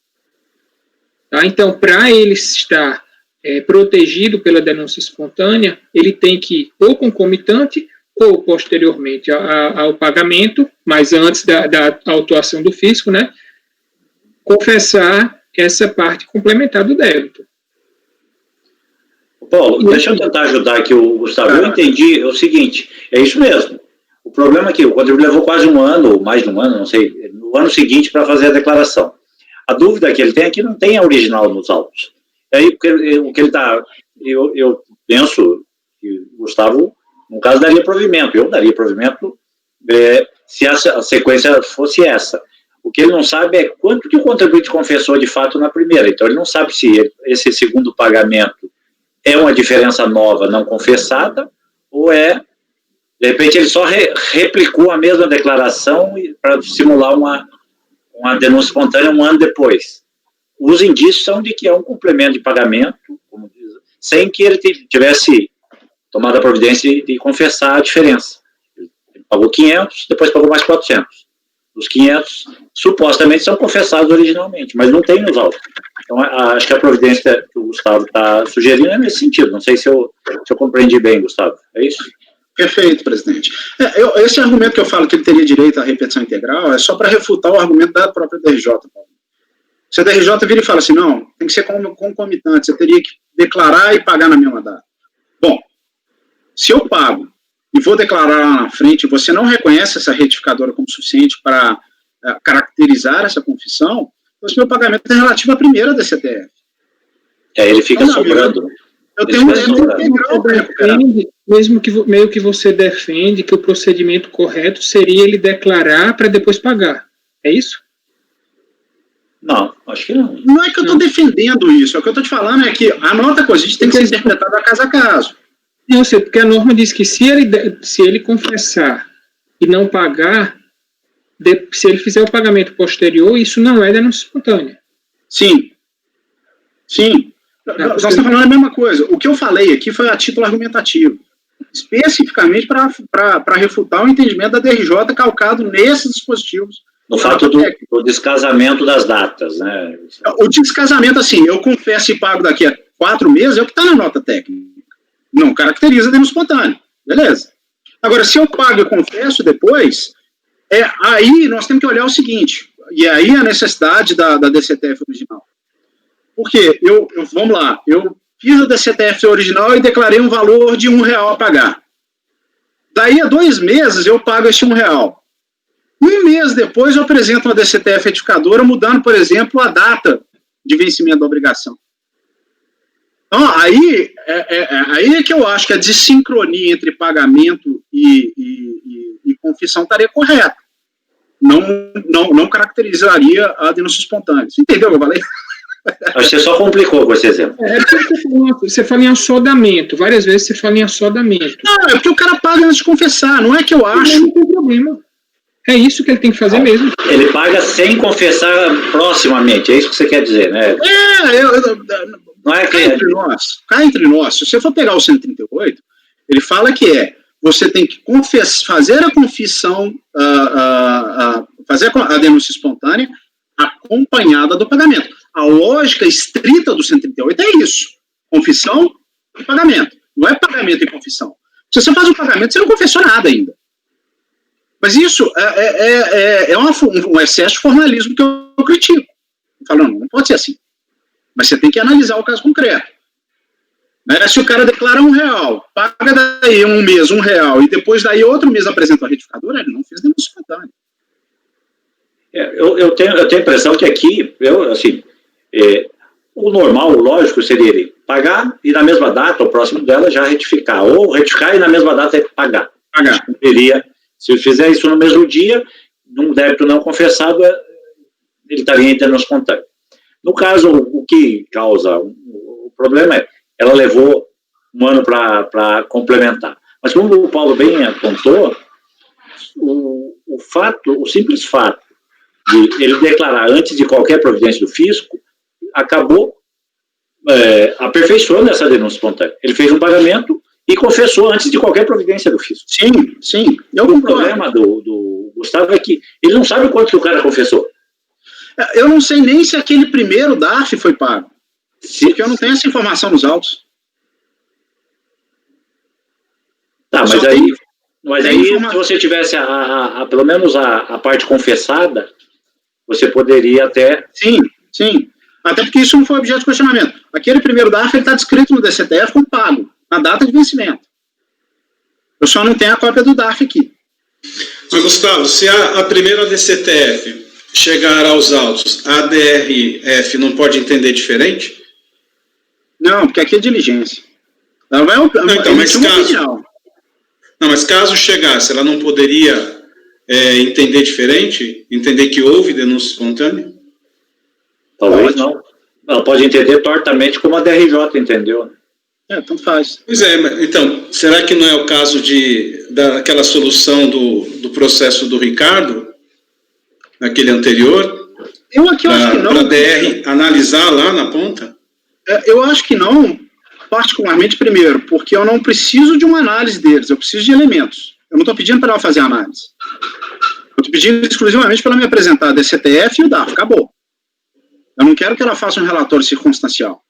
Tá? Então, para ele estar protegido pela denúncia espontânea, ele tem que, ou concomitante, ou posteriormente ao pagamento, mas antes da autuação do fisco, né, confessar essa parte complementar do débito. Paulo, deixa eu tentar ajudar aqui o Gustavo. Eu entendi o seguinte, é isso mesmo. O problema é que o contribuinte levou quase um ano, ou mais de um ano, não sei, no ano seguinte para fazer a declaração. A dúvida que ele tem é que não tem a original nos autos. Aí, o que ele está... Eu penso que o Gustavo, no caso, daria provimento. Eu daria provimento se a sequência fosse essa. O que ele não sabe é quanto que o contribuinte confessou de fato na primeira. Então, ele não sabe se esse segundo pagamento é uma diferença nova não confessada ou de repente, ele só replicou a mesma declaração para simular uma denúncia espontânea um ano depois. Os indícios são de que é um complemento de pagamento, como diz, sem que ele tivesse tomado a providência de confessar a diferença. Ele pagou 500, depois pagou mais 400. Os 500, supostamente, são confessados originalmente, mas não tem nos autos. Então, acho que a providência que o Gustavo está sugerindo é nesse sentido. Não sei se eu compreendi bem, Gustavo. É isso? Perfeito, presidente. Esse argumento que eu falo que ele teria direito à repetição integral é só para refutar o argumento da própria DRJ. Se a DRJ vira e fala assim, não, tem que ser concomitante, você teria que declarar e pagar na mesma data. Bom, se eu pago e vou declarar lá na frente, você não reconhece essa retificadora como suficiente para caracterizar essa confissão, então esse meu pagamento é relativo à primeira DCTF. Ele fica sobrando. Eu tenho um débito integral para recuperar. Meio que você defende que o procedimento correto seria ele declarar para depois pagar. É isso? Não, acho que não. Não é que eu estou defendendo isso. O que eu estou te falando é que a nota COSIT tem que ser interpretada caso a caso. Não sei, porque a norma diz que se ele confessar e não pagar, se ele fizer o pagamento posterior, isso não é denúncia espontânea. Sim. Nós estamos falando a mesma coisa. O que eu falei aqui foi a título argumentativo, especificamente para refutar o entendimento da DRJ calcado nesses dispositivos. No fato do descasamento das datas, né? O descasamento, assim, eu confesso e pago daqui a 4 meses, é o que está na nota técnica. Não caracteriza denúncia espontânea. Beleza. Agora, se eu pago e confesso depois, aí nós temos que olhar o seguinte, e aí a necessidade da DCTF original. Porque vamos lá, eu fiz a DCTF original e declarei um valor de R$1 a pagar. Daí a 2 meses eu pago esse R$1. 1 mês depois eu apresento uma DCTF retificadora mudando, por exemplo, a data de vencimento da obrigação. Então, aí é que eu acho que a desincronia entre pagamento e confissão estaria correta. Não caracterizaria a denúncia espontânea. Você entendeu o que eu falei? Acho que você só complicou com esse exemplo. Porque você fala em assodamento, várias vezes você fala em assodamento. Não, é porque o cara paga antes de confessar, não é que eu acho. Não tem problema. É isso que ele tem que fazer mesmo. Ele paga sem confessar proximamente, é isso que você quer dizer, né? Não é que... Cá entre nós, se você for pegar o 138, ele fala que você tem que fazer a confissão, fazer a denúncia espontânea acompanhada do pagamento. A lógica estrita do 138 é isso, confissão e pagamento. Não é pagamento e confissão. Se você faz o pagamento, você não confessou nada ainda. Mas isso é um excesso de formalismo que eu critico. Eu falo, não pode ser assim. Mas você tem que analisar o caso concreto. Né? Se o cara declara R$1, paga daí um mês R$1, e depois daí outro mês apresenta a retificadora, ele não fez denúncia espontânea. Eu tenho a impressão que aqui, o normal, o lógico, seria ele pagar e na mesma data, ou próximo dela, já retificar. Ou retificar e na mesma data pagar. Se fizer isso no mesmo dia, num débito não confessado, ele estaria em denúncia espontânea. No caso, o que causa o problema ela levou um ano para complementar. Mas como o Paulo bem apontou, o simples fato de ele declarar antes de qualquer providência do fisco acabou aperfeiçoando essa denúncia espontânea. Ele fez um pagamento e confessou antes de qualquer providência do fisco. Sim. O problema do Gustavo é que ele não sabe quanto que o cara confessou. Eu não sei nem se aquele primeiro DARF foi pago. Porque eu não tenho essa informação nos autos. Tá, mas aí se você tivesse pelo menos a parte confessada, você poderia até... Sim. Até porque isso não foi objeto de questionamento. Aquele primeiro DARF está descrito no DCTF como pago, na data de vencimento. Eu só não tenho a cópia do DARF aqui. Mas, Gustavo, se a primeira DCTF chegar aos autos, a DRF não pode entender diferente? Não, porque aqui é diligência. Ela vai mas caso chegasse, ela não poderia entender diferente? Entender que houve denúncia espontânea? Talvez não. Ela pode entender tortamente como a DRJ entendeu. Tanto faz. Pois então, será que não é o caso daquela solução do processo do Ricardo, naquele anterior? Eu acho que não. Para a DR analisar lá na ponta? Eu acho que não, particularmente, primeiro, porque eu não preciso de uma análise deles, eu preciso de elementos. Eu não estou pedindo para ela fazer análise. Eu estou pedindo exclusivamente para ela me apresentar a DCTF e o DARF, acabou. Eu não quero que ela faça um relatório circunstancial.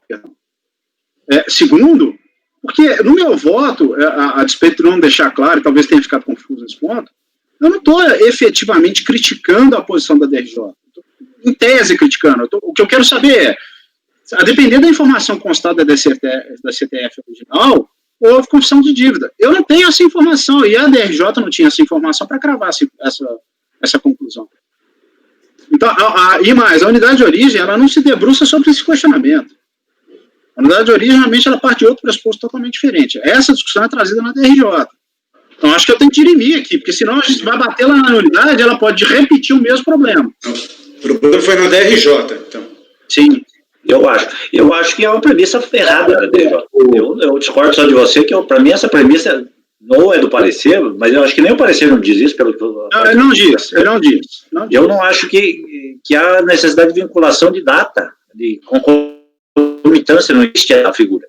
Perdão. Segundo, porque no meu voto, a despeito de não deixar claro, talvez tenha ficado confuso nesse ponto, eu não estou efetivamente criticando a posição da DRJ. Em tese criticando. O que eu quero saber a depender da informação constada da CTF original, houve confissão de dívida. Eu não tenho essa informação, e a DRJ não tinha essa informação para cravar essa conclusão. Então, e mais, a unidade de origem, ela não se debruça sobre esse questionamento. A unidade de origem, realmente, ela parte de outro pressuposto totalmente diferente. Essa discussão é trazida na DRJ. Então, acho que eu tenho que dirimir aqui, porque senão a gente vai bater lá na unidade, ela pode repetir o mesmo problema. O problema foi na DRJ, então. Sim. Eu acho que é uma premissa errada da DRJ. Eu discordo só de você, que para mim essa premissa não é do parecer, mas eu acho que nem o parecer não diz isso. Ele não diz. Eu não acho que há necessidade de vinculação de data, de concomitância, não existe a figura.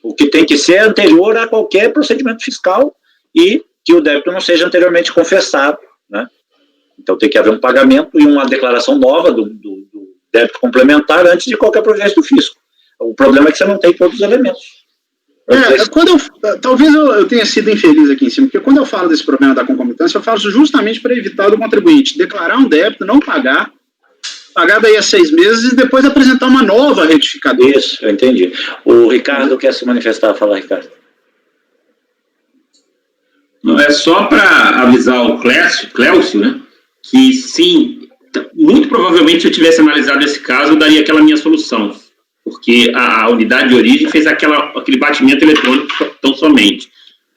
O que tem que ser é anterior a qualquer procedimento fiscal e que o débito não seja anteriormente confessado, né? Então tem que haver um pagamento e uma declaração nova do débito complementar antes de qualquer providência do fisco. O problema é que você não tem todos os elementos. Talvez eu tenha sido infeliz aqui em cima, porque quando eu falo desse problema da concomitância, eu falo justamente para evitar do contribuinte declarar um débito, não pagar daí a 6 meses e depois apresentar uma nova retificadora. Isso, eu entendi. O Ricardo quer se manifestar, fala, Ricardo. Não, é só para avisar o Cléucio, né, que sim, muito provavelmente se eu tivesse analisado esse caso, eu daria aquela minha solução, porque a unidade de origem fez aquele batimento eletrônico tão somente.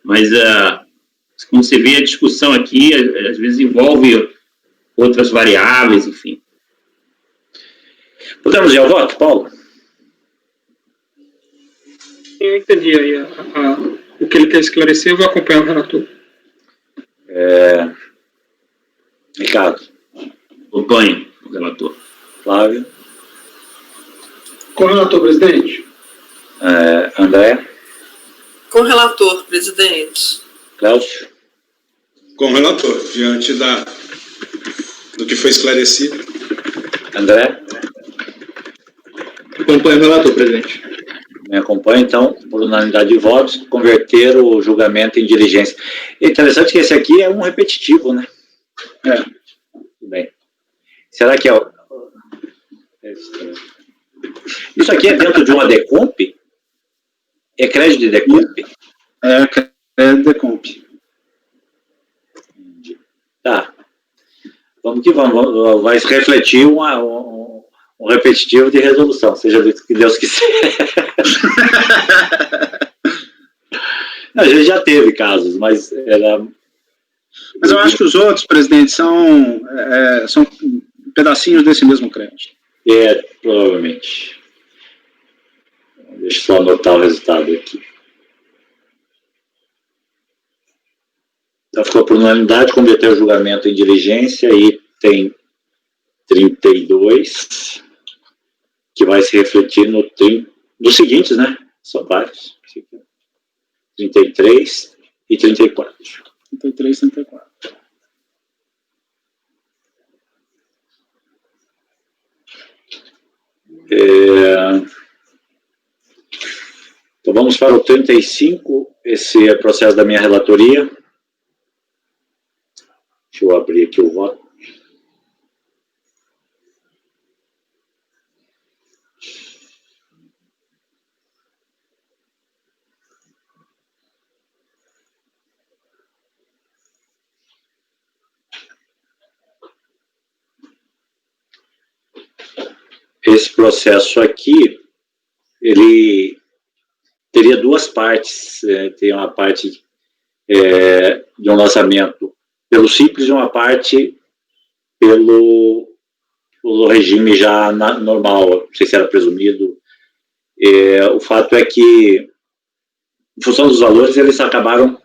Mas, como você vê, a discussão aqui, às vezes envolve outras variáveis, enfim. Podemos ir ao voto, Paulo? Eu entendi aí o que ele quer esclarecer, eu vou acompanhar o relator. Ricardo. Acompanhe o relator. Flávio. Com o relator, presidente. André. Com o relator, presidente. Cláudio. Com o relator, diante do que foi esclarecido. André. Acompanho o relator, presidente. Me acompanha, então, por unanimidade de votos, converter o julgamento em diligência. É interessante que esse aqui é um repetitivo, né? Tudo bem. Será que é o... Isso aqui é dentro de uma decomp? É crédito de decomp? É crédito de decomp. Tá. Vamos que vamos. Vai se refletir um repetitivo de resolução, seja o que Deus quiser. A gente já teve casos, mas era... Mas eu acho que os outros, presidente, são pedacinhos desse mesmo crédito. Provavelmente. Deixa eu só anotar o resultado aqui. Então, ficou por unanimidade, converter o julgamento em diligência, e tem 32, que vai se refletir nos seguintes, né? São vários. 33 e 34. 33 e 34. Então vamos para o 35, esse é o processo da minha relatoria. Deixa eu abrir aqui o voto. Esse processo aqui, ele teria duas partes. Tem uma parte de um lançamento pelo Simples e uma parte pelo regime já normal, não sei se era presumido. O fato é que, em função dos valores, eles acabaram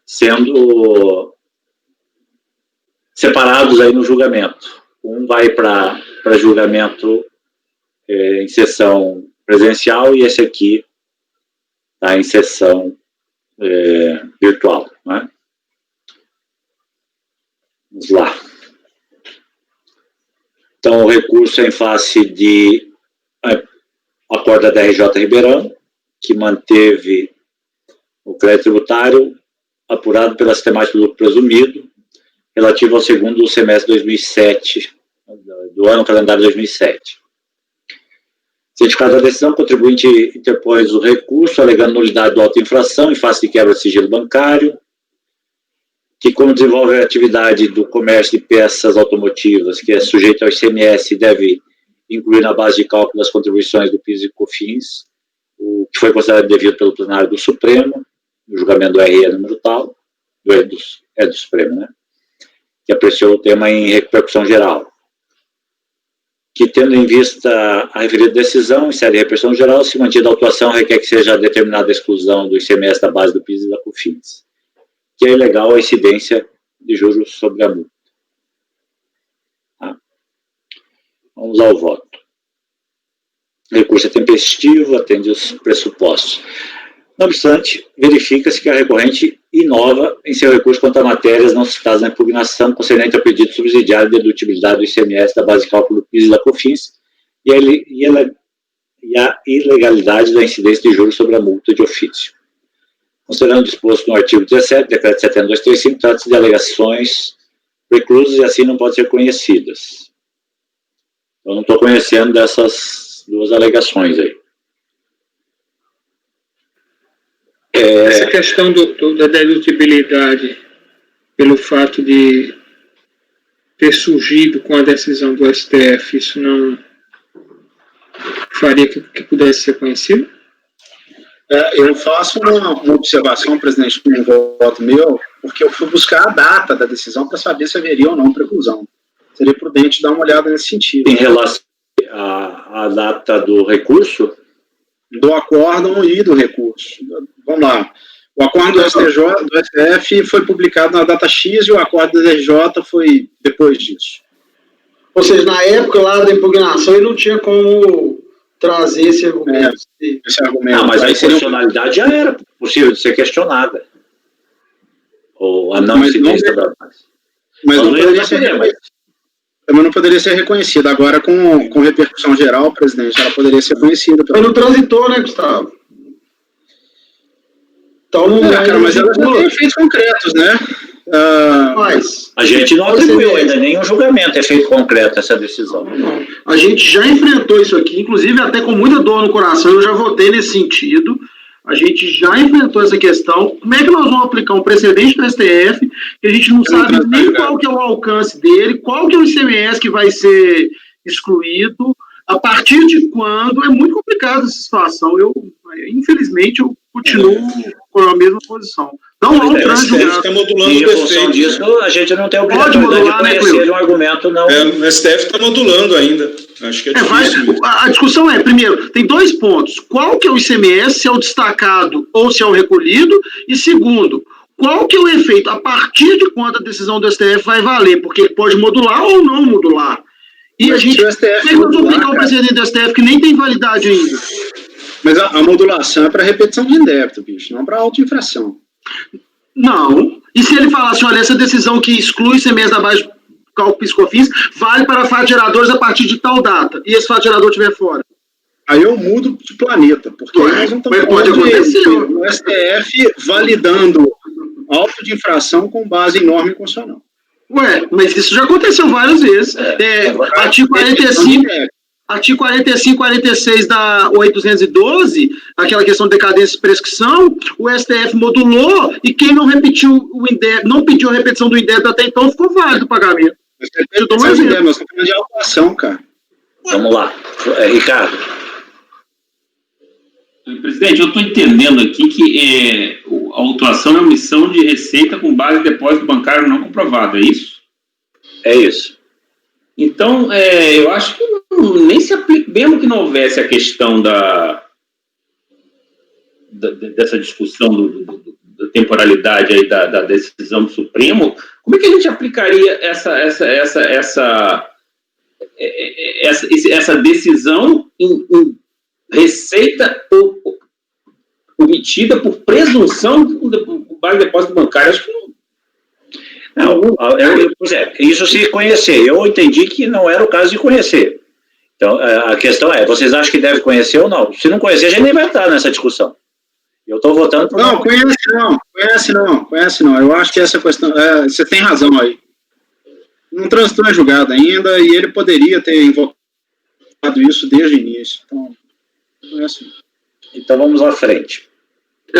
sendo separados aí no julgamento. Um vai para julgamento em sessão presencial, e esse aqui está em sessão virtual, né? Vamos lá. Então, o recurso é em face de acordo da RJ Ribeirão, que manteve o crédito tributário apurado pela sistemática do lucro presumido, relativo ao segundo semestre de 2007, do ano calendário 2007. Certificado da decisão, o contribuinte interpôs o recurso, alegando nulidade do auto-infração em face de quebra de sigilo bancário, que, como desenvolve a atividade do comércio de peças automotivas, que é sujeito ao ICMS, deve incluir na base de cálculo das contribuições do PIS e COFINS, o que foi considerado devido pelo plenário do Supremo, no julgamento do RE número tal, do Supremo, né? Que apreciou o tema em repercussão geral. Que, tendo em vista a referida decisão, em sede de repercussão geral, se mantida a autuação, requer que seja determinada a exclusão do ICMS da base do PIS e da COFINS, que é ilegal a incidência de juros sobre a multa. Tá? Vamos ao voto. O recurso é tempestivo, atende os pressupostos. Não obstante, verifica-se que a recorrente inova em seu recurso quanto a matérias não citadas na impugnação concernente ao pedido subsidiário de dedutibilidade do ICMS da base de cálculo do PIS e da COFINS e a ilegalidade da incidência de juros sobre a multa de ofício. Considerando o disposto no artigo 17, decreto 70235, trata-se de alegações preclusas e assim não podem ser conhecidas. Eu não estou conhecendo dessas duas alegações aí. Essa questão da dedutibilidade, pelo fato de ter surgido com a decisão do STF, isso não faria que pudesse ser conhecido? Eu faço uma observação, presidente, com um voto meu, porque eu fui buscar a data da decisão para saber se haveria ou não preclusão. Seria prudente dar uma olhada nesse sentido. Em relação a data do recurso? Do acórdão e do recurso. Vamos lá. O acórdão do STF foi publicado na data X e o acórdão do STJ foi depois disso. Ou seja, na época lá da impugnação, ele não tinha como trazer esse argumento. Esse argumento. Não, mas a inconstitucionalidade já era possível de ser questionada. Ou a não incidência da base. Mas não poderia ser reconhecida. Agora, com repercussão geral, presidente, ela poderia ser conhecida. Mas não transitou, né, Gustavo? Então, cara, mas ela já tem efeitos concretos, né? Mas a gente não atribuiu ainda nenhum julgamento, efeito concreto, essa decisão. Não. A gente já enfrentou isso aqui, inclusive até com muita dor no coração, eu já votei nesse sentido. A gente já enfrentou essa questão. Como é que nós vamos aplicar um precedente do STF que a gente não sabe nem qual que é o alcance dele, qual que é o ICMS que vai ser excluído, a partir de quando? É muito complicado essa situação. Infelizmente, eu continuo com a mesma posição. Não há um trânsito. O STF está modulando o defeito. Em função disso, a gente não tem a obrigatoriedade de conhecer um argumento, não. O STF está modulando ainda. Acho que é difícil. A discussão é, primeiro, tem 2 pontos. Qual que é o ICMS, se é o destacado ou se é o recolhido? E segundo, qual que é o efeito? A partir de quando a decisão do STF vai valer? Porque ele pode modular ou não modular. E a gente tem que aplicar o precedente do STF que nem tem validade ainda. Mas a modulação é para repetição de indébito, bicho, não para auto-infração. Não. E se ele falar assim, olha, essa decisão que exclui ICMS da base de cálculo PIS/COFINS vale para fatos geradores a partir de tal data, e esse fato gerador estiver fora? Aí eu mudo de planeta, porque aí nós não estamos falando do STF validando auto de infração com base em norma inconstitucional. Ué, mas isso já aconteceu várias vezes. Artigo 45, 46 da 812, aquela questão de decadência e prescrição, o STF modulou e quem não repetiu o indébito, não pediu a repetição do indébito até então, ficou válido o pagamento. Eu dou um exemplo. Nós estamos falando de autuação, cara. Vamos lá. Ricardo. Presidente, eu estou entendendo aqui que a autuação é omissão de receita com base em depósito bancário não comprovado, é isso? É isso. Então, eu acho que nem se aplica, mesmo que não houvesse a questão dessa discussão da temporalidade aí da decisão do Supremo, como é que a gente aplicaria essa decisão em receita omitida por presunção do base de depósito bancário? Acho que não. Isso se conhecer. Eu entendi que não era o caso de conhecer. Então, a questão é, vocês acham que deve conhecer ou não? Se não conhecer, a gente nem vai entrar nessa discussão. Eu estou votando por... Não, conhece não. Eu acho que essa questão... você tem razão aí. Não transitou em julgado ainda e ele poderia ter invocado isso desde o início. Então, não é assim. Então, vamos à frente.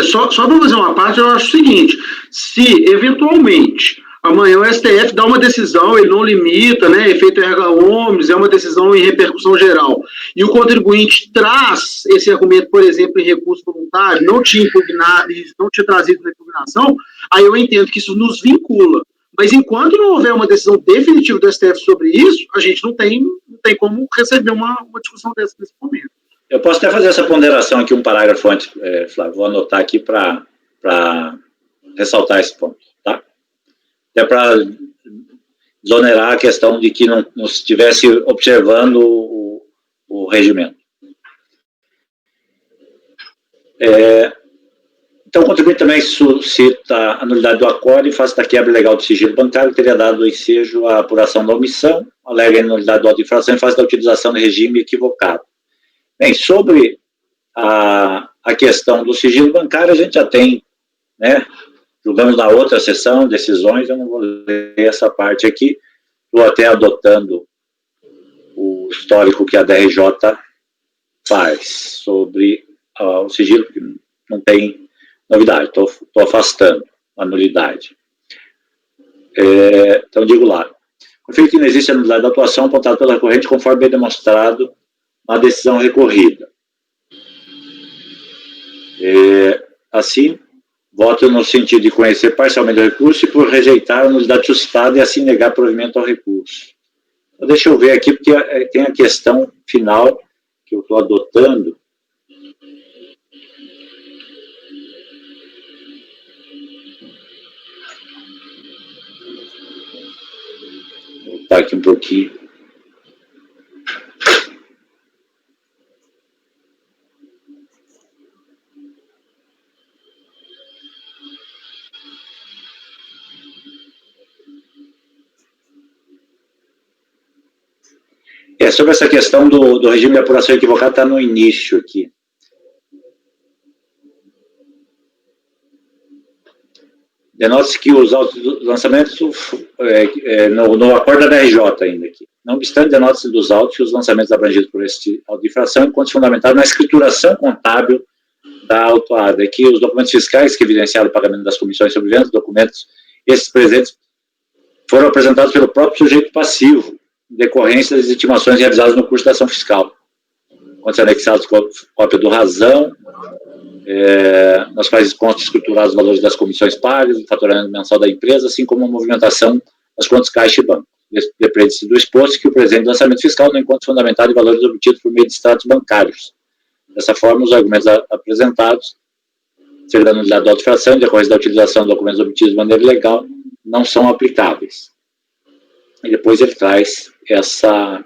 Só para fazer uma parte, eu acho o seguinte, se, eventualmente, amanhã o STF dá uma decisão, ele não limita, né, efeito erga omnes, é uma decisão em repercussão geral, e o contribuinte traz esse argumento, por exemplo, em recurso voluntário, não tinha trazido na impugnação, aí eu entendo que isso nos vincula. Mas enquanto não houver uma decisão definitiva do STF sobre isso, a gente não tem como receber uma discussão dessa nesse momento. Eu posso até fazer essa ponderação aqui, um parágrafo antes, Flávio, vou anotar aqui para ressaltar esse ponto, tá? Até para desonerar a questão de que não estivesse observando o regimento. Então, o contribuinte também suscita a nulidade do acordo em face da quebra legal do sigilo bancário, que teria dado ensejo à apuração da omissão, alega a nulidade do auto de infração em face da utilização de regime equivocado. Bem, sobre a questão do sigilo bancário, a gente já tem, né, julgamos na outra sessão, decisões, eu não vou ler essa parte aqui, estou até adotando o histórico que a DRJ faz sobre o sigilo, que não tem novidade, estou afastando a nulidade. Então, digo lá, confirma que não existe a nulidade da atuação apontada pela recorrente, conforme bem demonstrado na decisão recorrida. Assim, voto no sentido de conhecer parcialmente o recurso e por rejeitar a nulidade suscitada e assim negar provimento ao recurso. Então, deixa eu ver aqui, porque tem a questão final que eu estou adotando. Vou voltar aqui um pouquinho. Sobre essa questão do regime de apuração equivocado, está no início aqui. Denota-se que os lançamentos, no acordo da RJ ainda aqui, não obstante, denota-se dos autos que os lançamentos abrangidos por este auto de infração enquanto fundamentados na escrituração contábil da autuada, que os documentos fiscais que evidenciaram o pagamento das comissões sobre vendas, documentos esses presentes foram apresentados pelo próprio sujeito passivo, decorrência das estimações realizadas no curso da ação fiscal. Quando anexados cópia do razão, nas quais constam escriturados os valores das comissões pagas, o faturamento mensal da empresa, assim como a movimentação das contas caixa e banco. Depende-se do exposto que o presente lançamento fiscal não encontra fundamentado em valores obtidos por meio de extratos bancários. Dessa forma, os argumentos apresentados, ser da nulidade da auto-infração, em decorrência da utilização de documentos obtidos de maneira ilegal, não são aplicáveis. E depois ele traz essa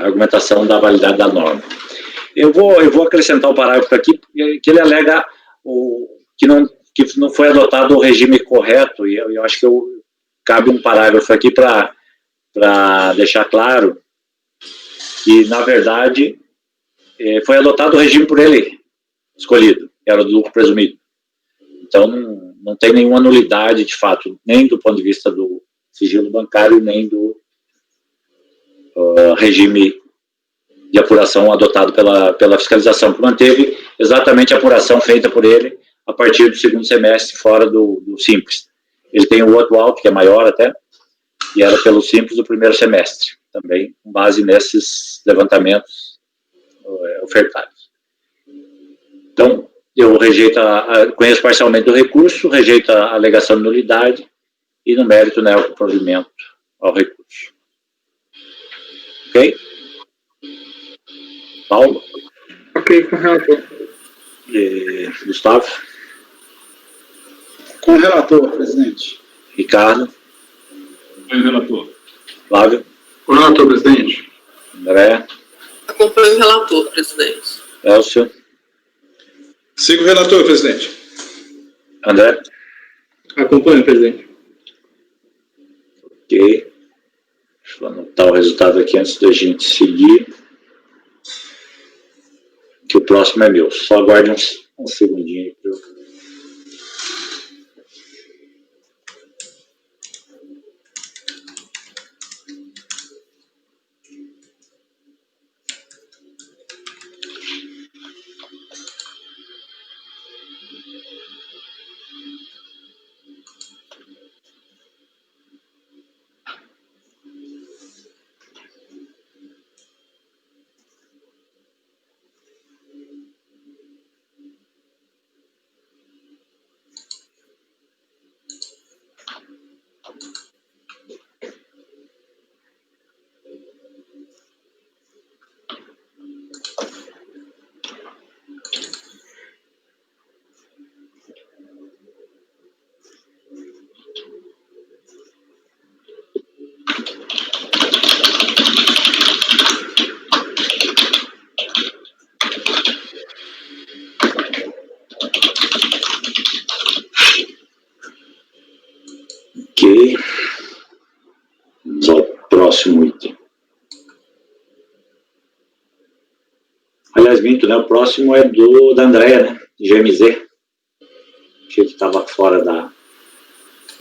argumentação da validade da norma. Eu vou acrescentar um parágrafo aqui, que ele alega que não foi adotado o regime correto, e eu acho que cabe um parágrafo aqui para deixar claro que, na verdade, foi adotado o regime por ele escolhido, que era o do lucro presumido. Então, não tem nenhuma nulidade, de fato, nem do ponto de vista do sigilo bancário, nem do regime de apuração adotado pela fiscalização, que manteve exatamente a apuração feita por ele a partir do segundo semestre, fora do Simples. Ele tem o outro alto, que é maior até, e era pelo Simples do primeiro semestre, também com base nesses levantamentos ofertados. Então, eu conheço parcialmente o recurso, rejeito a alegação de nulidade e, no mérito, nego o provimento ao recurso. Ok? Paulo? Ok, com o relator. Gustavo? Com o relator, presidente. Ricardo? Com o relator. Flávio? Com o relator, presidente. André? Acompanho o relator, presidente. Elcio? Sigo o relator, presidente. André? Acompanho, presidente. Ok. Deixa eu anotar o resultado aqui antes da gente seguir. Que o próximo é meu. Só aguarde um segundinho aí para eu... Ok. Vamos ao próximo item. Aliás, minto, né? O próximo é da Andréa, né? GMZ. Achei que estava fora da...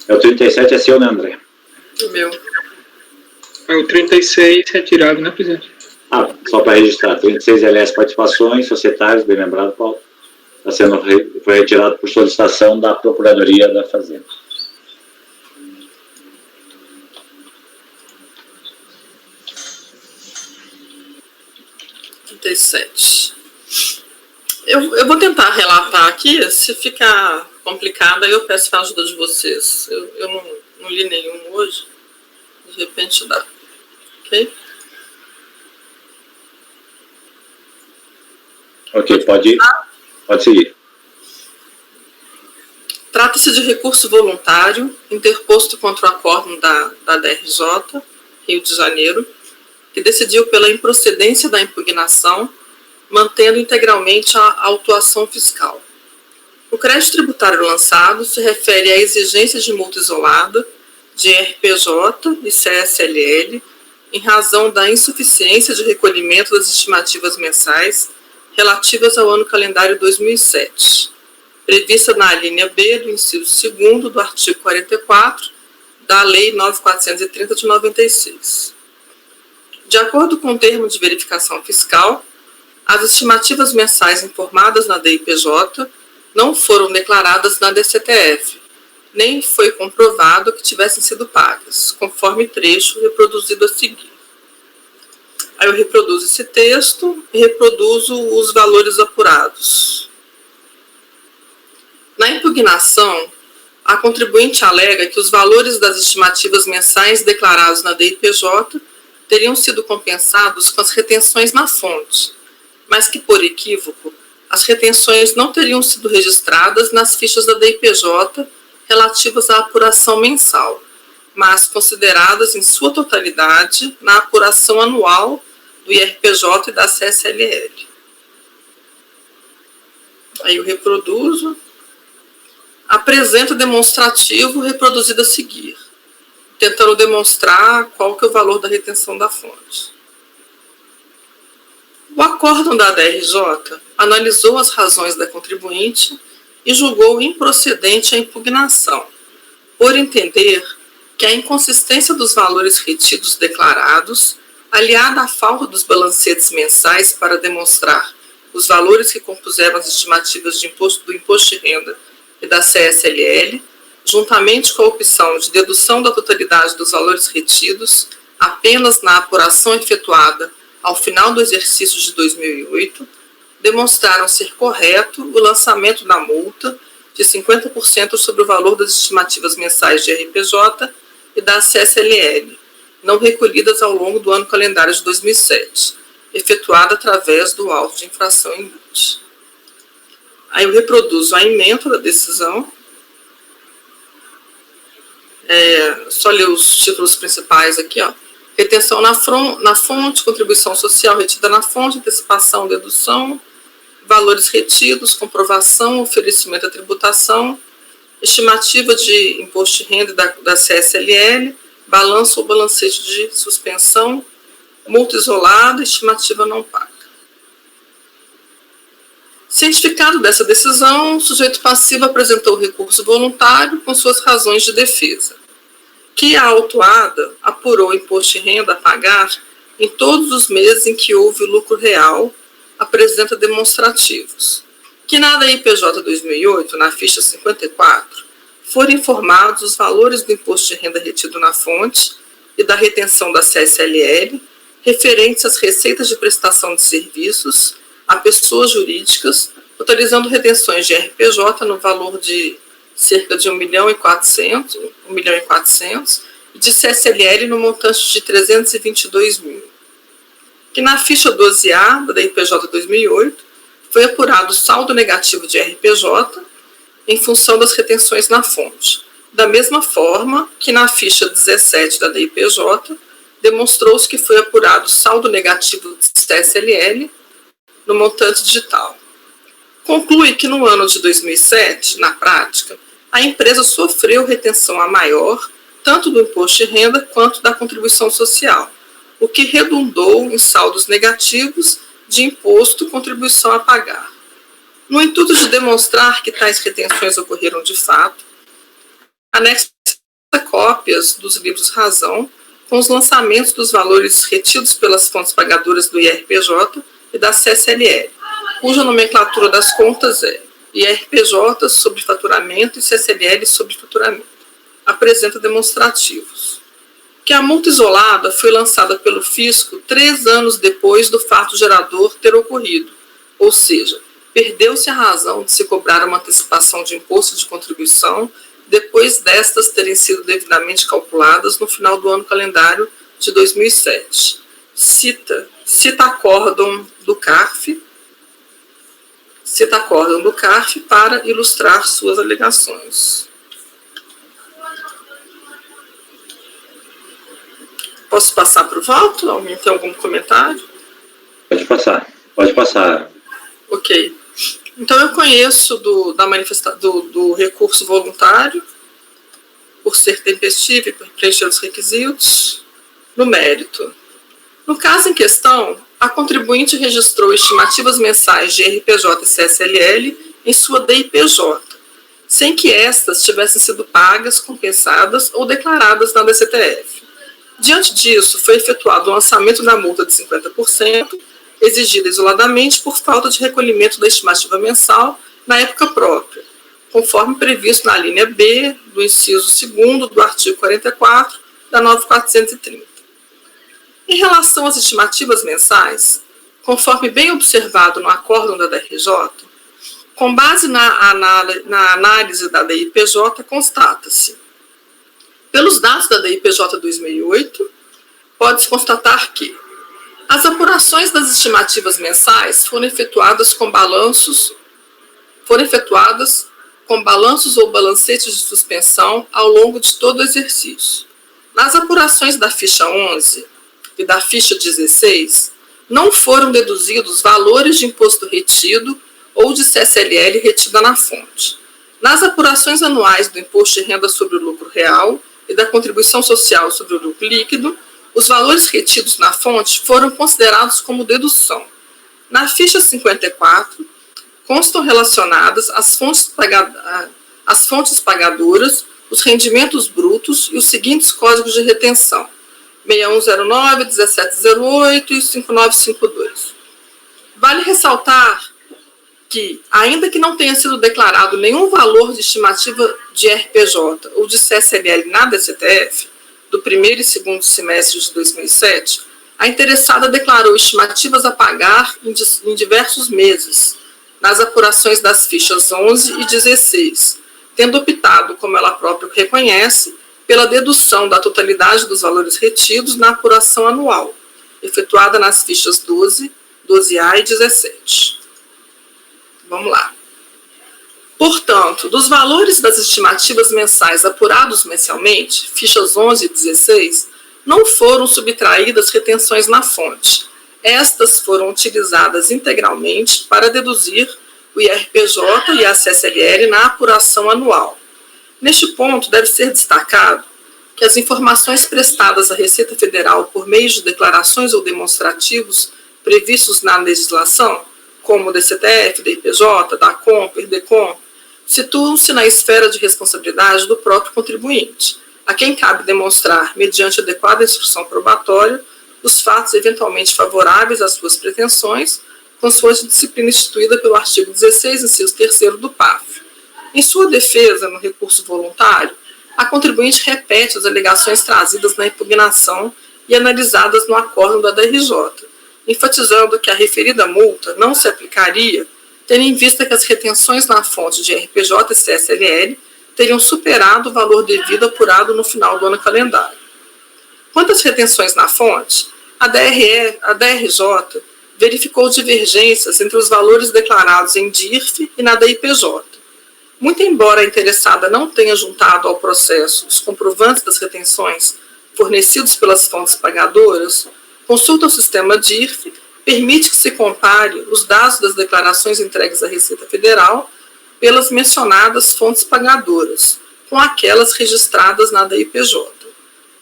É o 37, é seu, né, André? O meu. É o 36 retirado, né, presidente? Ah, só para registrar, 36 LS participações societárias, bem lembrado, Paulo. Foi retirado por solicitação da Procuradoria da Fazenda. Eu vou tentar relatar aqui, se ficar complicado, aí eu peço a ajuda de vocês. Eu não li nenhum hoje, de repente dá. Ok? Ok, pode seguir. Trata-se de recurso voluntário interposto contra o acórdão da DRJ, Rio de Janeiro, que decidiu pela improcedência da impugnação, mantendo integralmente a autuação fiscal. O crédito tributário lançado se refere à exigência de multa isolada de RPJ e CSLL em razão da insuficiência de recolhimento das estimativas mensais relativas ao ano calendário 2007, prevista na alínea B do inciso 2º do artigo 44 da Lei 9.430 de 96. De acordo com o termo de verificação fiscal, as estimativas mensais informadas na DIPJ não foram declaradas na DCTF, nem foi comprovado que tivessem sido pagas, conforme trecho reproduzido a seguir. Aí eu reproduzo esse texto e reproduzo os valores apurados. Na impugnação, a contribuinte alega que os valores das estimativas mensais declarados na DIPJ teriam sido compensados com as retenções na fonte, mas que, por equívoco, as retenções não teriam sido registradas nas fichas da DIPJ relativas à apuração mensal, mas consideradas em sua totalidade na apuração anual do IRPJ e da CSLL. Aí eu reproduzo. Apresento demonstrativo reproduzido a seguir, tentando demonstrar qual que é o valor da retenção da fonte. O acórdão da DRJ analisou as razões da contribuinte e julgou improcedente a impugnação, por entender que a inconsistência dos valores retidos declarados, aliada à falta dos balancetes mensais para demonstrar os valores que compuseram as estimativas de do imposto de renda e da CSLL, juntamente com a opção de dedução da totalidade dos valores retidos apenas na apuração efetuada ao final do exercício de 2008, demonstraram ser correto o lançamento da multa de 50% sobre o valor das estimativas mensais de RPJ e da CSLL, não recolhidas ao longo do ano calendário de 2007, efetuada através do auto de infração em NUT. Aí eu reproduzo a ementa da decisão. Só ler os títulos principais aqui, ó. Retenção na fonte, contribuição social retida na fonte, antecipação, dedução, valores retidos, comprovação, oferecimento da tributação, estimativa de imposto de renda da CSLL, balanço ou balancete de suspensão, multa isolada, estimativa não paga. Cientificado dessa decisão, o sujeito passivo apresentou o recurso voluntário com suas razões de defesa, que a autuada apurou o imposto de renda a pagar em todos os meses em que houve lucro real, apresenta demonstrativos, que na DIPJ 2008, na ficha 54, foram informados os valores do imposto de renda retido na fonte e da retenção da CSLL, referentes às receitas de prestação de serviços a pessoas jurídicas, totalizando retenções de RPJ no valor de cerca de 1.400.000 e de CSLL no montante de 322 mil. Que na ficha 12A da IPJ 2008 foi apurado o saldo negativo de RPJ em função das retenções na fonte. Da mesma forma que na ficha 17 da DIPJ demonstrou-se que foi apurado saldo negativo de CSLL no montante digital. Conclui que no ano de 2007, na prática, a empresa sofreu retenção a maior, tanto do imposto de renda quanto da contribuição social, o que redundou em saldos negativos de imposto e contribuição a pagar. No intuito de demonstrar que tais retenções ocorreram de fato, anexa cópias dos livros Razão com os lançamentos dos valores retidos pelas fontes pagadoras do IRPJ e da CSLL, cuja nomenclatura das contas é IRPJ sobre faturamento e CSLL sobre faturamento. Apresenta demonstrativos. Que a multa isolada foi lançada pelo fisco 3 anos depois do fato gerador ter ocorrido, ou seja, perdeu-se a razão de se cobrar uma antecipação de imposto de contribuição depois destas terem sido devidamente calculadas no final do ano calendário de 2007. Cita acórdão do CARF, Cita acórdão do CARF para ilustrar suas alegações. Posso passar para o voto? Alguém tem algum comentário? Pode passar. Ok. Então, eu conheço do recurso voluntário, por ser tempestivo e por preencher os requisitos, no mérito. No caso em questão, a contribuinte registrou estimativas mensais de RPJ e CSLL em sua DIPJ, sem que estas tivessem sido pagas, compensadas ou declaradas na DCTF. Diante disso, foi efetuado o lançamento da multa de 50%, exigida isoladamente por falta de recolhimento da estimativa mensal na época própria, conforme previsto na linha B do inciso 2º do artigo 44 da 9430. Em relação às estimativas mensais, conforme bem observado no acórdão da DRJ, com base na análise da DIPJ, constata-se: pelos dados da DIPJ 2008, pode-se constatar que as apurações das estimativas mensais foram efetuadas com balanços ou balancetes de suspensão ao longo de todo o exercício. Nas apurações da ficha 11 e da ficha 16, não foram deduzidos valores de imposto retido ou de CSLL retida na fonte. Nas apurações anuais do Imposto de Renda sobre o Lucro Real e da Contribuição Social sobre o Lucro Líquido, os valores retidos na fonte foram considerados como dedução. Na ficha 54, constam relacionadas as fontes pagadoras, os rendimentos brutos e os seguintes códigos de retenção: 6109, 1708 e 5952. Vale ressaltar que, ainda que não tenha sido declarado nenhum valor de estimativa de RPJ ou de CSLL na DCTF, do primeiro e segundo semestre de 2007, a interessada declarou estimativas a pagar em diversos meses, nas apurações das fichas 11 e 16, tendo optado, como ela própria reconhece, pela dedução da totalidade dos valores retidos na apuração anual, efetuada nas fichas 12, 12A e 17. Vamos lá. Portanto, dos valores das estimativas mensais apurados mensalmente, fichas 11 e 16, não foram subtraídas retenções na fonte. Estas foram utilizadas integralmente para deduzir o IRPJ e a CSLL na apuração anual. Neste ponto, deve ser destacado que as informações prestadas à Receita Federal por meio de declarações ou demonstrativos previstos na legislação, como o DCTF, DIPJ, DACOM, PERDECOM, situam-se na esfera de responsabilidade do próprio contribuinte, a quem cabe demonstrar, mediante adequada instrução probatória, os fatos eventualmente favoráveis às suas pretensões, consoante a disciplina instituída pelo artigo 16, inciso 3º do PAF. Em sua defesa, no recurso voluntário, a contribuinte repete as alegações trazidas na impugnação e analisadas no acórdão da DRJ, enfatizando que a referida multa não se aplicaria, tendo em vista que as retenções na fonte de RPJ e CSLL teriam superado o valor devido apurado no final do ano calendário. Quanto às retenções na fonte, a DRJ verificou divergências entre os valores declarados em DIRF e na DIPJ. Muito embora a interessada não tenha juntado ao processo os comprovantes das retenções fornecidos pelas fontes pagadoras, consulta ao sistema DIRF permite que se compare os dados das declarações entregues à Receita Federal pelas mencionadas fontes pagadoras com aquelas registradas na DIPJ.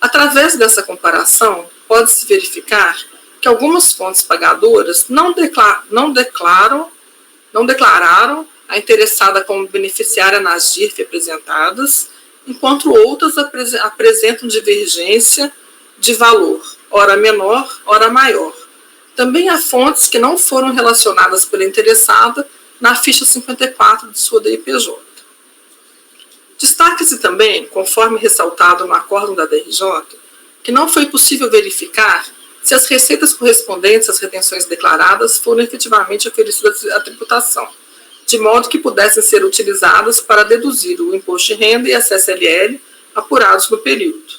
Através dessa comparação, pode-se verificar que algumas fontes pagadoras não declararam a interessada como beneficiária nas DIRF apresentadas, enquanto outras apresentam divergência de valor, ora menor, ora maior. Também há fontes que não foram relacionadas pela interessada na ficha 54 de sua DIPJ. Destaca-se também, conforme ressaltado no acórdão da DRJ, que não foi possível verificar se as receitas correspondentes às retenções declaradas foram efetivamente oferecidas à tributação, de modo que pudessem ser utilizadas para deduzir o imposto de renda e a CSLL apurados no período.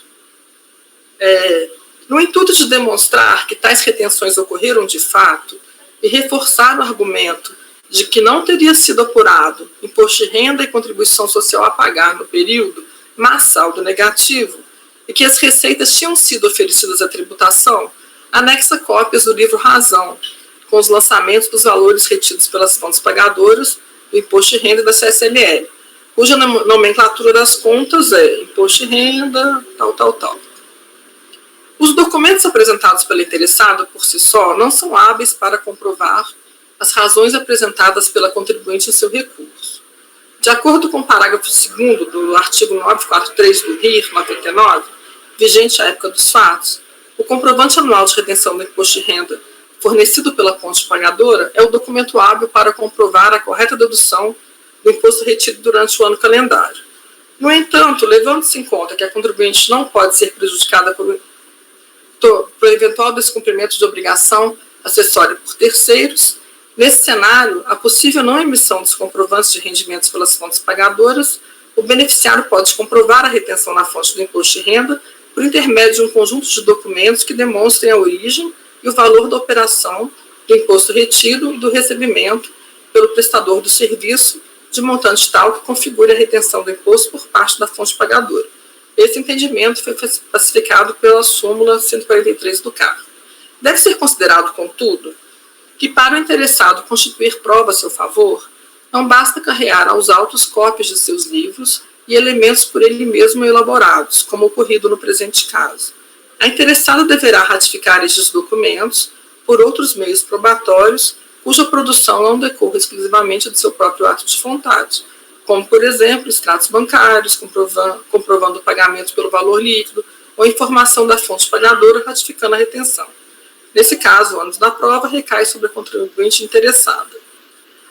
No intuito de demonstrar que tais retenções ocorreram de fato e reforçar o argumento de que não teria sido apurado imposto de renda e contribuição social a pagar no período, mas saldo negativo, e que as receitas tinham sido oferecidas à tributação, anexa cópias do livro Razão, com os lançamentos dos valores retidos pelas fontes pagadoras do imposto de renda e da CSLL, cuja nomenclatura das contas é imposto de renda, tal. Os documentos apresentados pela interessada por si só não são hábeis para comprovar as razões apresentadas pela contribuinte em seu recurso. De acordo com o parágrafo 2º do artigo 943 do RIR 99, vigente à época dos fatos, o comprovante anual de retenção do imposto de renda fornecido pela fonte pagadora é o documento hábil para comprovar a correta dedução do imposto retido durante o ano calendário. No entanto, levando-se em conta que a contribuinte não pode ser prejudicada por eventual descumprimento de obrigação acessória por terceiros, nesse cenário, a possível não emissão dos comprovantes de rendimentos pelas fontes pagadoras, o beneficiário pode comprovar a retenção na fonte do imposto de renda por intermédio de um conjunto de documentos que demonstrem a origem e o valor da operação do imposto retido e do recebimento pelo prestador do serviço de montante tal que configure a retenção do imposto por parte da fonte pagadora. Esse entendimento foi pacificado pela súmula 143 do CAR. Deve ser considerado, contudo, que para o interessado constituir prova a seu favor, não basta carregar aos autos cópias de seus livros e elementos por ele mesmo elaborados, como ocorrido no presente caso. A interessada deverá ratificar estes documentos por outros meios probatórios, cuja produção não decorra exclusivamente do seu próprio ato de vontade, como, por exemplo, extratos bancários, comprovando o pagamento pelo valor líquido, ou informação da fonte pagadora ratificando a retenção. Nesse caso, o ônus da prova recai sobre a contribuinte interessada.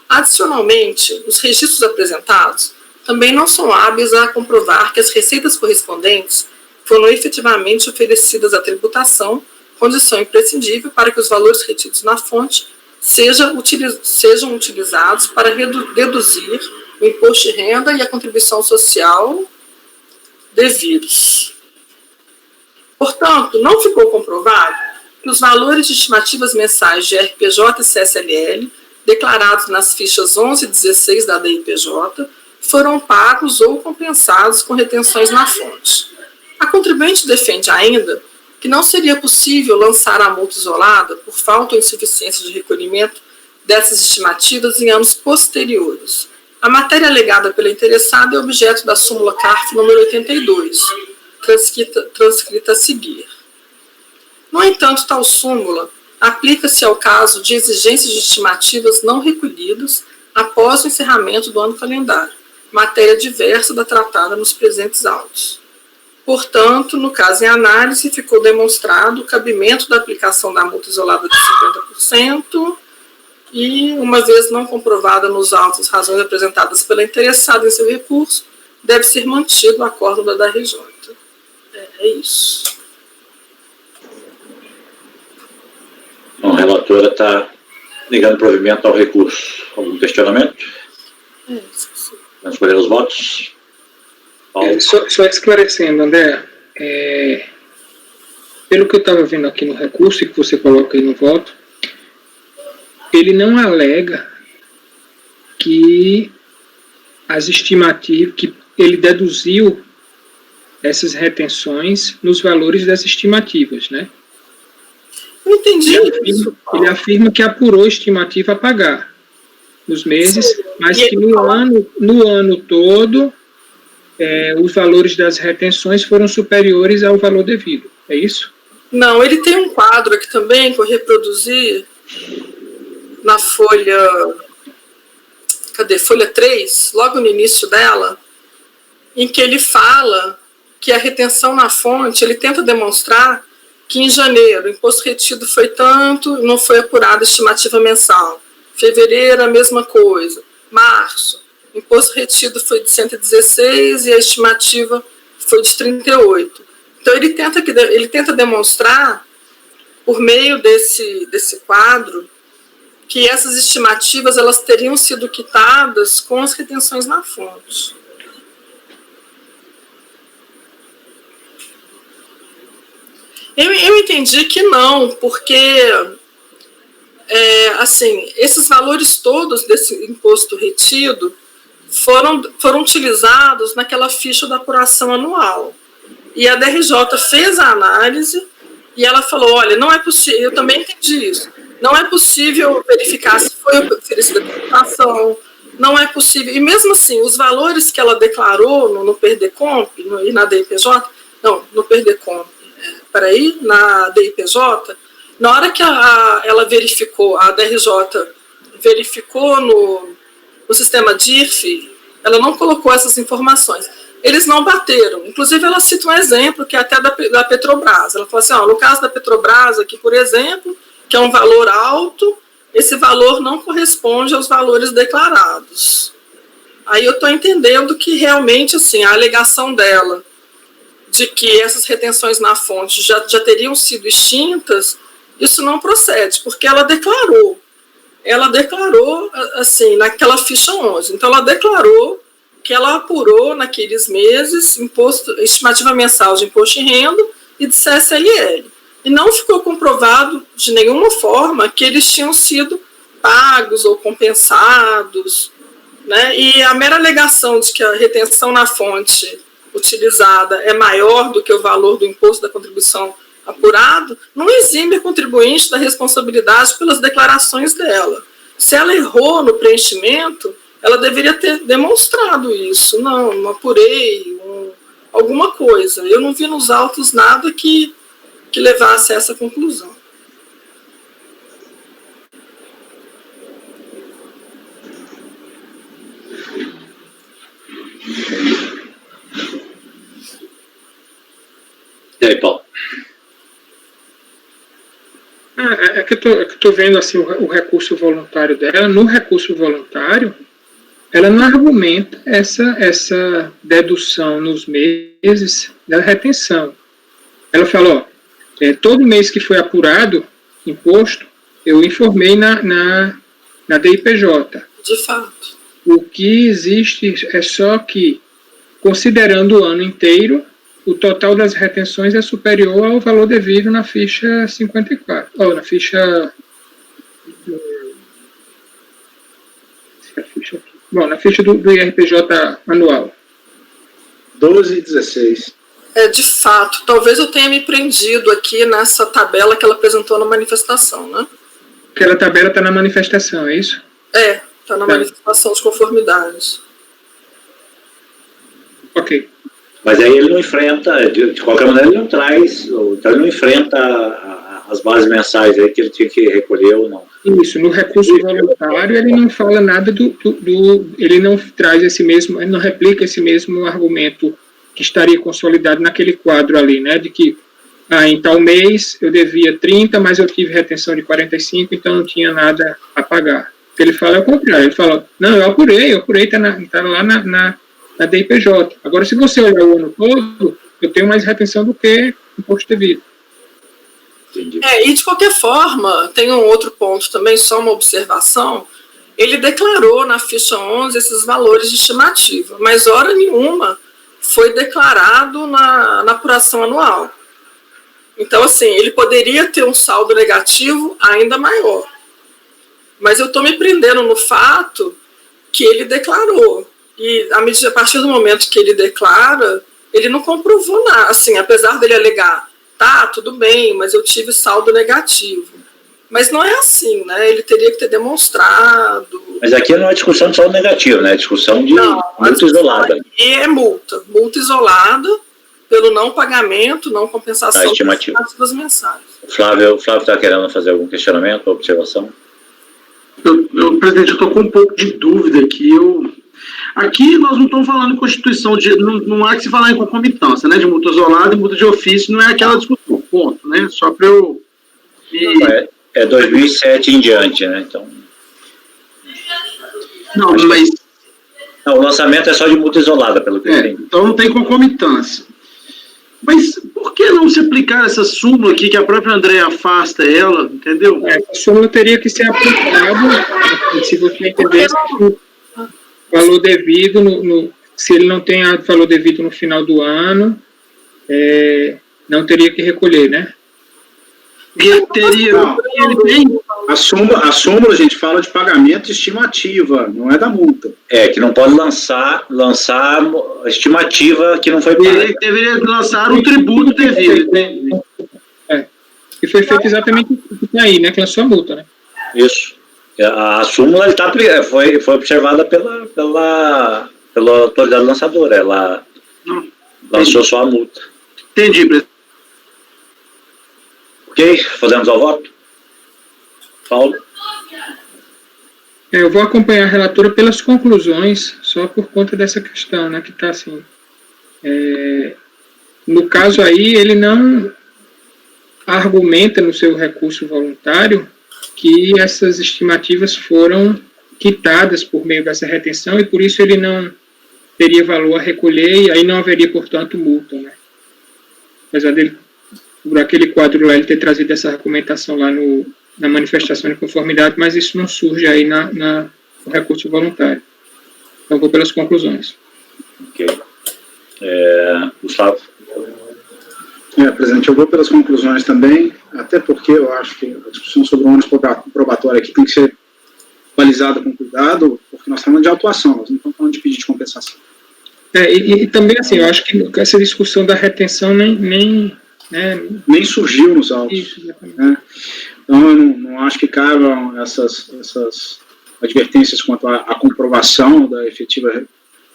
Adicionalmente, os registros apresentados também não são hábeis a comprovar que as receitas correspondentes foram efetivamente oferecidas à tributação, condição imprescindível para que os valores retidos na fonte sejam utilizados para deduzir o imposto de renda e a contribuição social devidos. Portanto, não ficou comprovado que os valores de estimativas mensais de RPJ e CSLL, declarados nas fichas 11 e 16 da DIPJ, foram pagos ou compensados com retenções na fonte. A contribuinte defende ainda que não seria possível lançar a multa isolada por falta ou insuficiência de recolhimento dessas estimativas em anos posteriores. A matéria alegada pela interessada é objeto da súmula CARF número 82, transcrita a seguir. No entanto, tal súmula aplica-se ao caso de exigências de estimativas não recolhidas após o encerramento do ano calendário, matéria diversa da tratada nos presentes autos. Portanto, no caso em análise, ficou demonstrado o cabimento da aplicação da multa isolada de 50% e, uma vez não comprovada nos autos as razões apresentadas pela interessada em seu recurso, deve ser mantido o acórdão da RJ. É isso. Bom, a relatora está ligando provimento ao recurso. Algum questionamento? Vamos escolher os votos. Só esclarecendo, André, pelo que eu estava vendo aqui no recurso e que você coloca aí no voto, ele não alega que as estimativas, que ele deduziu essas retenções nos valores das estimativas, né? Não entendi. Ele afirma que apurou a estimativa a pagar nos meses, mas que no ano todo os valores das retenções foram superiores ao valor devido. É isso? Não, ele tem um quadro aqui também que eu reproduzi na folha... Folha 3, logo no início dela, em que ele fala que a retenção na fonte, ele tenta demonstrar que em janeiro o imposto retido foi tanto, não foi apurada a estimativa mensal. Fevereiro, a mesma coisa. Março, o imposto retido foi de 116 e a estimativa foi de 38. Então, ele tenta demonstrar, por meio desse quadro, que essas estimativas elas teriam sido quitadas com as retenções na fonte. Eu entendi que não, porque assim, esses valores todos desse imposto retido foram utilizados naquela ficha da apuração anual. E a DRJ fez a análise e ela falou, olha, não é possível, eu também entendi isso, não é possível verificar se foi oferecida a tributação, não é possível, e mesmo assim, os valores que ela declarou no PERDECOMP e na DIPJ, não, no PERDECOMP, na DIPJ, na hora que ela verificou, a DRJ verificou no sistema DIRF, ela não colocou essas informações. Eles não bateram. Inclusive, ela cita um exemplo que é até da Petrobras. Ela falou assim, no caso da Petrobras aqui, por exemplo, que é um valor alto, esse valor não corresponde aos valores declarados. Aí eu estou entendendo que realmente, assim, a alegação dela de que essas retenções na fonte já teriam sido extintas, isso não procede, porque ela declarou, assim, naquela ficha 11. Então, ela declarou que ela apurou naqueles meses estimativa mensal de imposto de renda e de CSLL. E não ficou comprovado de nenhuma forma que eles tinham sido pagos ou compensados, né? E a mera alegação de que a retenção na fonte utilizada é maior do que o valor do imposto da contribuição apurado, não exime a contribuinte da responsabilidade pelas declarações dela. Se ela errou no preenchimento, ela deveria ter demonstrado isso. Não apurei, alguma coisa. Eu não vi nos autos nada que levasse a essa conclusão. E aí, Paulo? É que eu estou vendo assim, o recurso voluntário dela. No recurso voluntário, ela não argumenta essa dedução nos meses da retenção. Ela fala, todo mês que foi apurado imposto, eu informei na DIPJ. De fato. O que existe é só que, considerando o ano inteiro, o total das retenções é superior ao valor devido na ficha 54, ou na ficha... na ficha do IRPJ anual. 12 e 16. De fato, talvez eu tenha me prendido aqui nessa tabela que ela apresentou na manifestação, né? Aquela tabela está na manifestação, é isso? Está na manifestação de conformidades. Ok. Mas aí ele não enfrenta, de qualquer maneira ele não traz, então ele não enfrenta as bases mensais aí que ele tinha que recolher ou não. Isso, no recurso voluntário ele não fala nada ele não traz ele não replica esse mesmo argumento que estaria consolidado naquele quadro ali, né, de que em tal mês eu devia 30, mas eu tive retenção de 45, então não tinha nada a pagar. O que ele fala é o contrário, ele fala, não, eu apurei, está lá na DIPJ. Agora, se você olhar o ano todo, eu tenho mais retenção do que imposto devido. E de qualquer forma, tem um outro ponto também, só uma observação, ele declarou na ficha 11 esses valores de estimativa, mas hora nenhuma foi declarado na apuração anual. Então, assim, ele poderia ter um saldo negativo ainda maior. Mas eu estou me prendendo no fato que ele declarou. E a partir do momento que ele declara, ele não comprovou nada. Assim, apesar dele alegar, tudo bem, mas eu tive saldo negativo. Mas não é assim, né? Ele teria que ter demonstrado. Mas aqui não é discussão de saldo negativo, né? É discussão de multa isolada. E é multa isolada pelo não pagamento, não compensação das estimativas mensais. O Flávio está querendo fazer algum questionamento, observação? Presidente, eu estou com um pouco de dúvida aqui. Aqui nós não estamos falando em Constituição, não há que se falar em concomitância, né? De multa isolada e multa de ofício, não é aquela discussão, ponto, né? Só para eu... É 2007 em diante, né? Então... Não, mas... Não, o lançamento é só de multa isolada, pelo que eu entendi. Então não tem concomitância. Mas por que não se aplicar essa súmula aqui, que a própria Andréa afasta ela, entendeu? A súmula teria que ser aplicada, se você entender o valor devido, se ele não tem valor devido no final do ano, não teria que recolher, né? Ele teria. Não. Ele tem. A súmula, a gente fala de pagamento estimativa, não é da multa. Que não pode lançar a estimativa que não foi paga. Ele deveria lançar o tributo devido. E foi feito exatamente o que está aí, né? Que lançou a multa, né? Isso. A súmula foi observada pela autoridade lançadora. Ela lançou só a multa. Entendi, presidente. Ok? Fazemos ao voto? Paulo? Eu vou acompanhar a relatora pelas conclusões, só por conta dessa questão, né? Que está assim. No caso aí, ele não argumenta no seu recurso voluntário que essas estimativas foram quitadas por meio dessa retenção e por isso ele não teria valor a recolher e aí não haveria, portanto, multa, né? Apesar dele, por aquele quadro lá, ele ter trazido essa argumentação lá na manifestação de conformidade, mas isso não surge aí no recurso voluntário. Então, vou pelas conclusões. Ok. Gustavo? Presidente, eu vou pelas conclusões também, até porque eu acho que a discussão sobre o ônus probatório aqui tem que ser balizada com cuidado, porque nós estamos de autuação, nós não estamos falando de pedido de compensação. E também, assim, eu acho que essa discussão da retenção nem surgiu nos autos. Isso, né? Então, eu não acho que cabam essas advertências quanto à comprovação da efetiva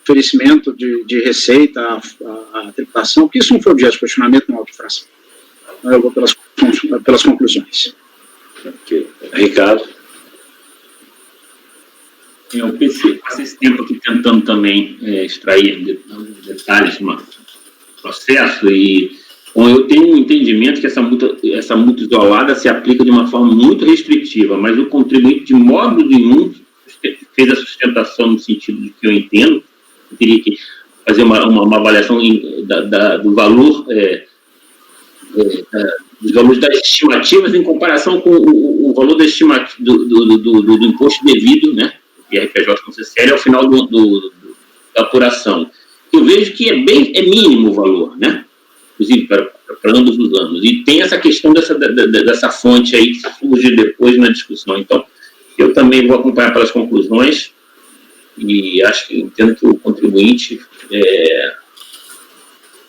oferecimento de receita à tributação, porque isso não foi objeto de questionamento no auto de infração. Então, eu vou pelas conclusões. Okay. Ricardo? Eu passei esse tempo aqui tentando também extrair detalhes do processo e eu tenho um entendimento que essa multa isolada se aplica de uma forma muito restritiva, mas o contribuinte de modo nenhum fez a sustentação no sentido de que eu entendo, eu teria que fazer uma avaliação do valor, dos valores das estimativas em comparação com o valor da do imposto devido, né, IRPJ com CCL, ao final da apuração. Eu vejo que é mínimo o valor, né, inclusive para ambos os anos. E tem essa questão dessa fonte aí que surge depois na discussão. Então, eu também vou acompanhar pelas conclusões e entendo que o contribuinte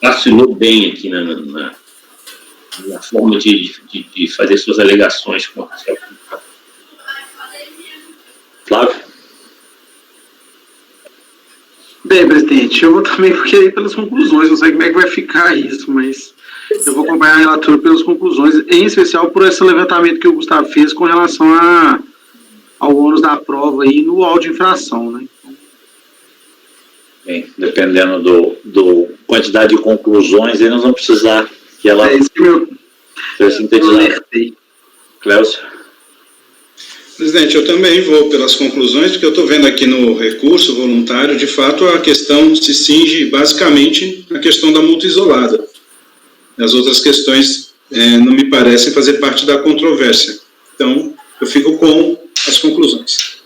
vacilou bem aqui na forma de fazer suas alegações com a Flávio? Bem, presidente, eu vou também querer ir pelas conclusões, não sei como é que vai ficar isso, mas eu vou acompanhar a relatora pelas conclusões, em especial por esse levantamento que o Gustavo fez com relação ao ônus da prova aí no auto de infração, né? Bem, dependendo do quantidade de conclusões, aí nós vamos precisar que ela seja sintetizada. Cléucio? Presidente, eu também vou pelas conclusões, porque eu estou vendo aqui no recurso voluntário, de fato, a questão se cinge basicamente na questão da multa isolada. As outras questões não me parecem fazer parte da controvérsia. Então, eu fico com as conclusões.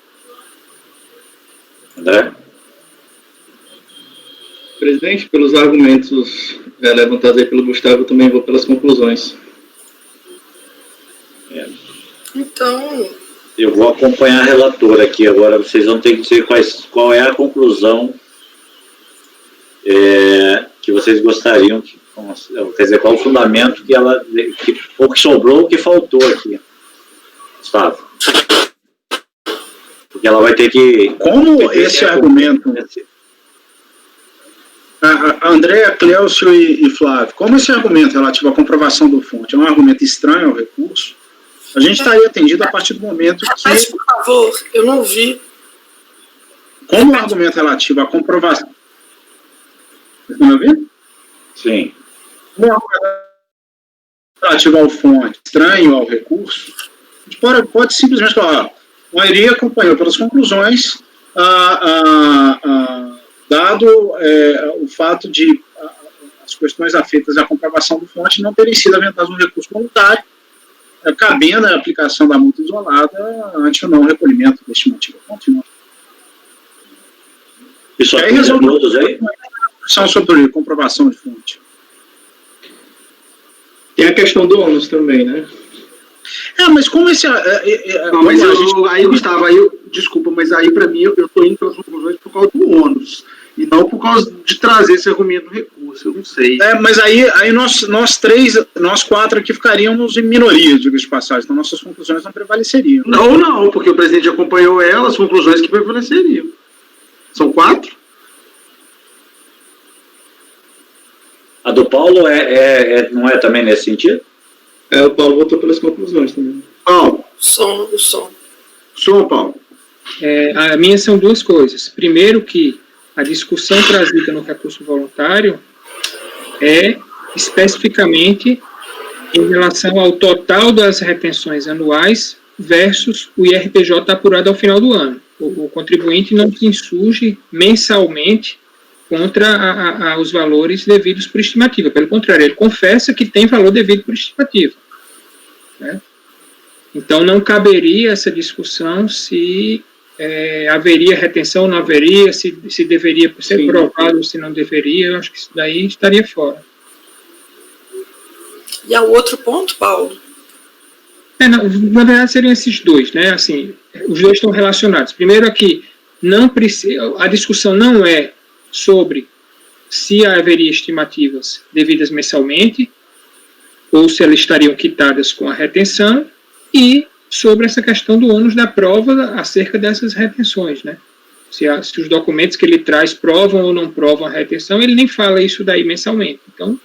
André? Presidente, pelos argumentos levantados aí pelo Gustavo, eu também vou pelas conclusões. Então, eu vou acompanhar a relatora aqui agora. Vocês vão ter que dizer qual é a conclusão que vocês gostariam, quer dizer, qual o fundamento ou que sobrou ou que faltou aqui. Gustavo? Porque ela vai ter que... Como esse argumento... André, Cléucio e Flávio, como esse argumento relativo à comprovação do fonte é um argumento estranho ao recurso, a gente estaria atendido a partir do momento que... Mas, por favor, eu não vi. Como o argumento relativo à comprovação... Vocês estão me ouvindo? Sim. Como o argumento relativo ao fonte estranho ao recurso, a gente pode simplesmente falar, a maioria acompanhou pelas conclusões, dado o fato de as questões afetas à comprovação do fonte não terem sido aventadas no recurso voluntário, cabendo a aplicação da multa isolada ante o não recolhimento da estimativa contínua. Isso aí resolve todos aí? São sobre comprovação de fonte. Tem a questão do ônus também, né? Mas como esse... Não, mas aí, Gustavo, desculpa, mas aí para mim eu estou indo para as conclusões por causa do ônus, e não por causa de trazer esse argumento do recurso, eu não sei. Mas aí nós quatro aqui ficaríamos em minoria, diga de passagem, então nossas conclusões não prevaleceriam. Não, porque o presidente acompanhou ela, as conclusões que prevaleceriam. São 4? A do Paulo não é também nesse sentido? O Paulo votou pelas conclusões também. Paulo. O som. Paulo. A minha são duas coisas. Primeiro que a discussão trazida no recurso voluntário é especificamente em relação ao total das retenções anuais versus o IRPJ apurado ao final do ano. O contribuinte não se insurge mensalmente contra os valores devidos por estimativa. Pelo contrário, ele confessa que tem valor devido por estimativa. Né? Então, não caberia essa discussão se haveria retenção ou não haveria, se deveria ser provado ou se não deveria. Eu acho que isso daí estaria fora. E há outro ponto, Paulo? Na verdade, seriam esses dois, né? Assim, os dois estão relacionados. Primeiro, aqui, a discussão não é sobre se haveria estimativas devidas mensalmente ou se elas estariam quitadas com a retenção, e sobre essa questão do ônus da prova acerca dessas retenções, né? Se os documentos que ele traz provam ou não provam a retenção, ele nem fala isso daí mensalmente. Então,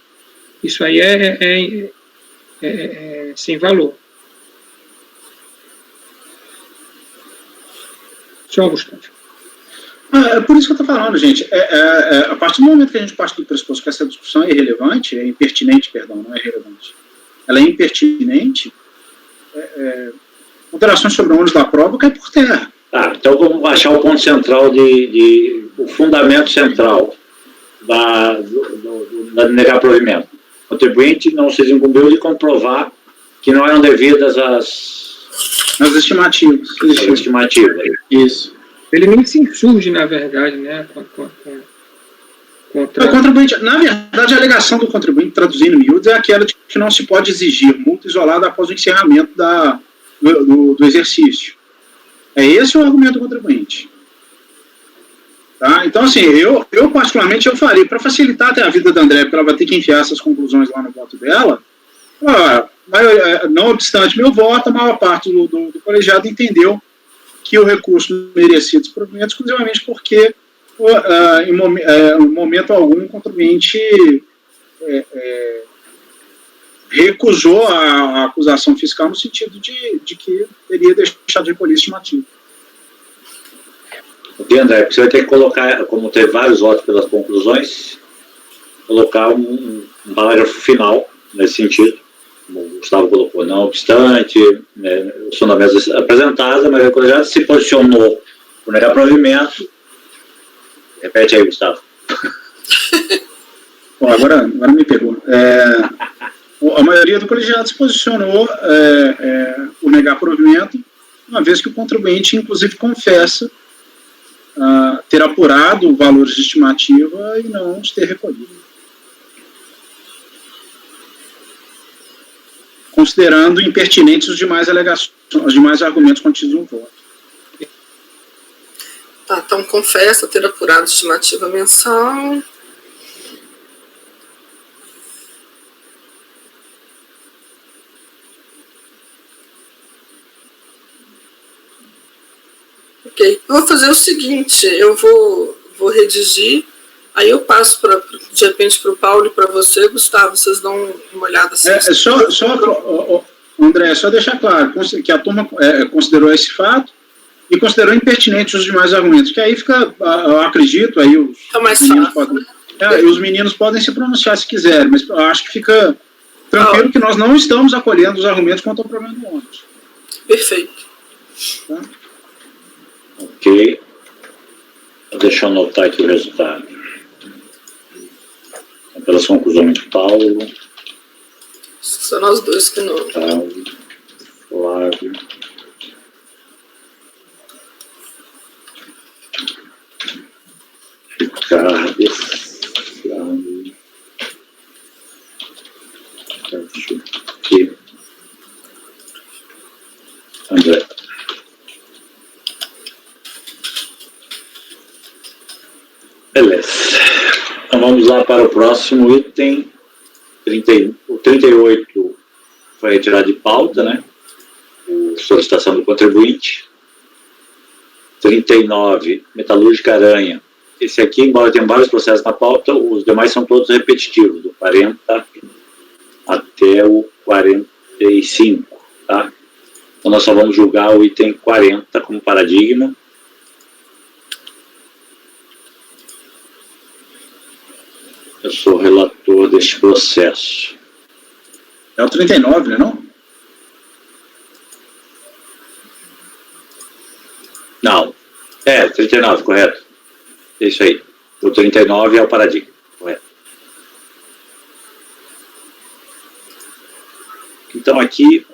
isso aí é sem valor. Senhor Gustavo. É por isso que eu estou falando, gente. A partir do momento que a gente parte do pressuposto que essa discussão é irrelevante, não é irrelevante. Ela é impertinente, considerações sobre o ônus da prova cai por terra. Então vamos achar o ponto central, o fundamento central da negar provimento. O contribuinte não se incumbiu de comprovar que não eram devidas as estimativas. Isso. Ele nem se insurge, na verdade, né? O contribuinte, na verdade, a alegação do contribuinte, traduzindo em miúdos, é aquela de que não se pode exigir multa isolada após o encerramento do exercício. Esse o argumento do contribuinte. Tá? Então, assim, eu particularmente, eu faria, para facilitar até a vida da André, porque ela vai ter que enfiar essas conclusões lá no voto dela, não obstante meu voto, a maior parte do colegiado entendeu que o recurso merecia desprovimento exclusivamente porque, em momento algum, o contribuinte recusou a acusação fiscal no sentido de que teria deixado de recolher estimativa. Ok, André, você vai ter que colocar, como teve vários votos pelas conclusões, colocar um parágrafo final nesse sentido. Como o Gustavo colocou, não obstante, os fundamentos apresentados, mas o colegiado se posicionou por negar provimento. Repete aí, Gustavo. Bom, agora me pegou. A maioria do colegiado se posicionou por negar provimento, uma vez que o contribuinte, inclusive, confessa ter apurado valores de estimativa e não os ter recolhido. Considerando impertinentes os demais alegações, os demais argumentos contidos no voto. Então confessa ter apurado estimativa mensal. Ok, eu vou fazer o seguinte, eu vou redigir, aí eu passo de repente para o Paulo e para você, Gustavo, vocês dão uma olhada assim. André, só deixar claro que a turma considerou esse fato e considerou impertinente os demais argumentos, que aí fica, eu acredito, aí os meninos podem se pronunciar se quiserem, mas eu acho que fica tranquilo que nós não estamos acolhendo os argumentos contra o problema do ônus. Perfeito. Tá? Ok. Deixa eu anotar aqui o resultado. Pelas conclusões de Paulo. São nós dois que não. Paulo, Flávio. Ricardo. Flávio. Aqui. André. Beleza. Então vamos lá para o próximo item. O 38 foi retirado de pauta, né? Solicitação do contribuinte. 39, Metalúrgica Aranha. Esse aqui, embora tenha vários processos na pauta, os demais são todos repetitivos, do 40 até o 45, tá? Então nós só vamos julgar o item 40 como paradigma. Eu sou relator deste processo. É o 39, né, não? Não. 39, correto. É isso aí. O 39 é o paradigma, correto. Então aqui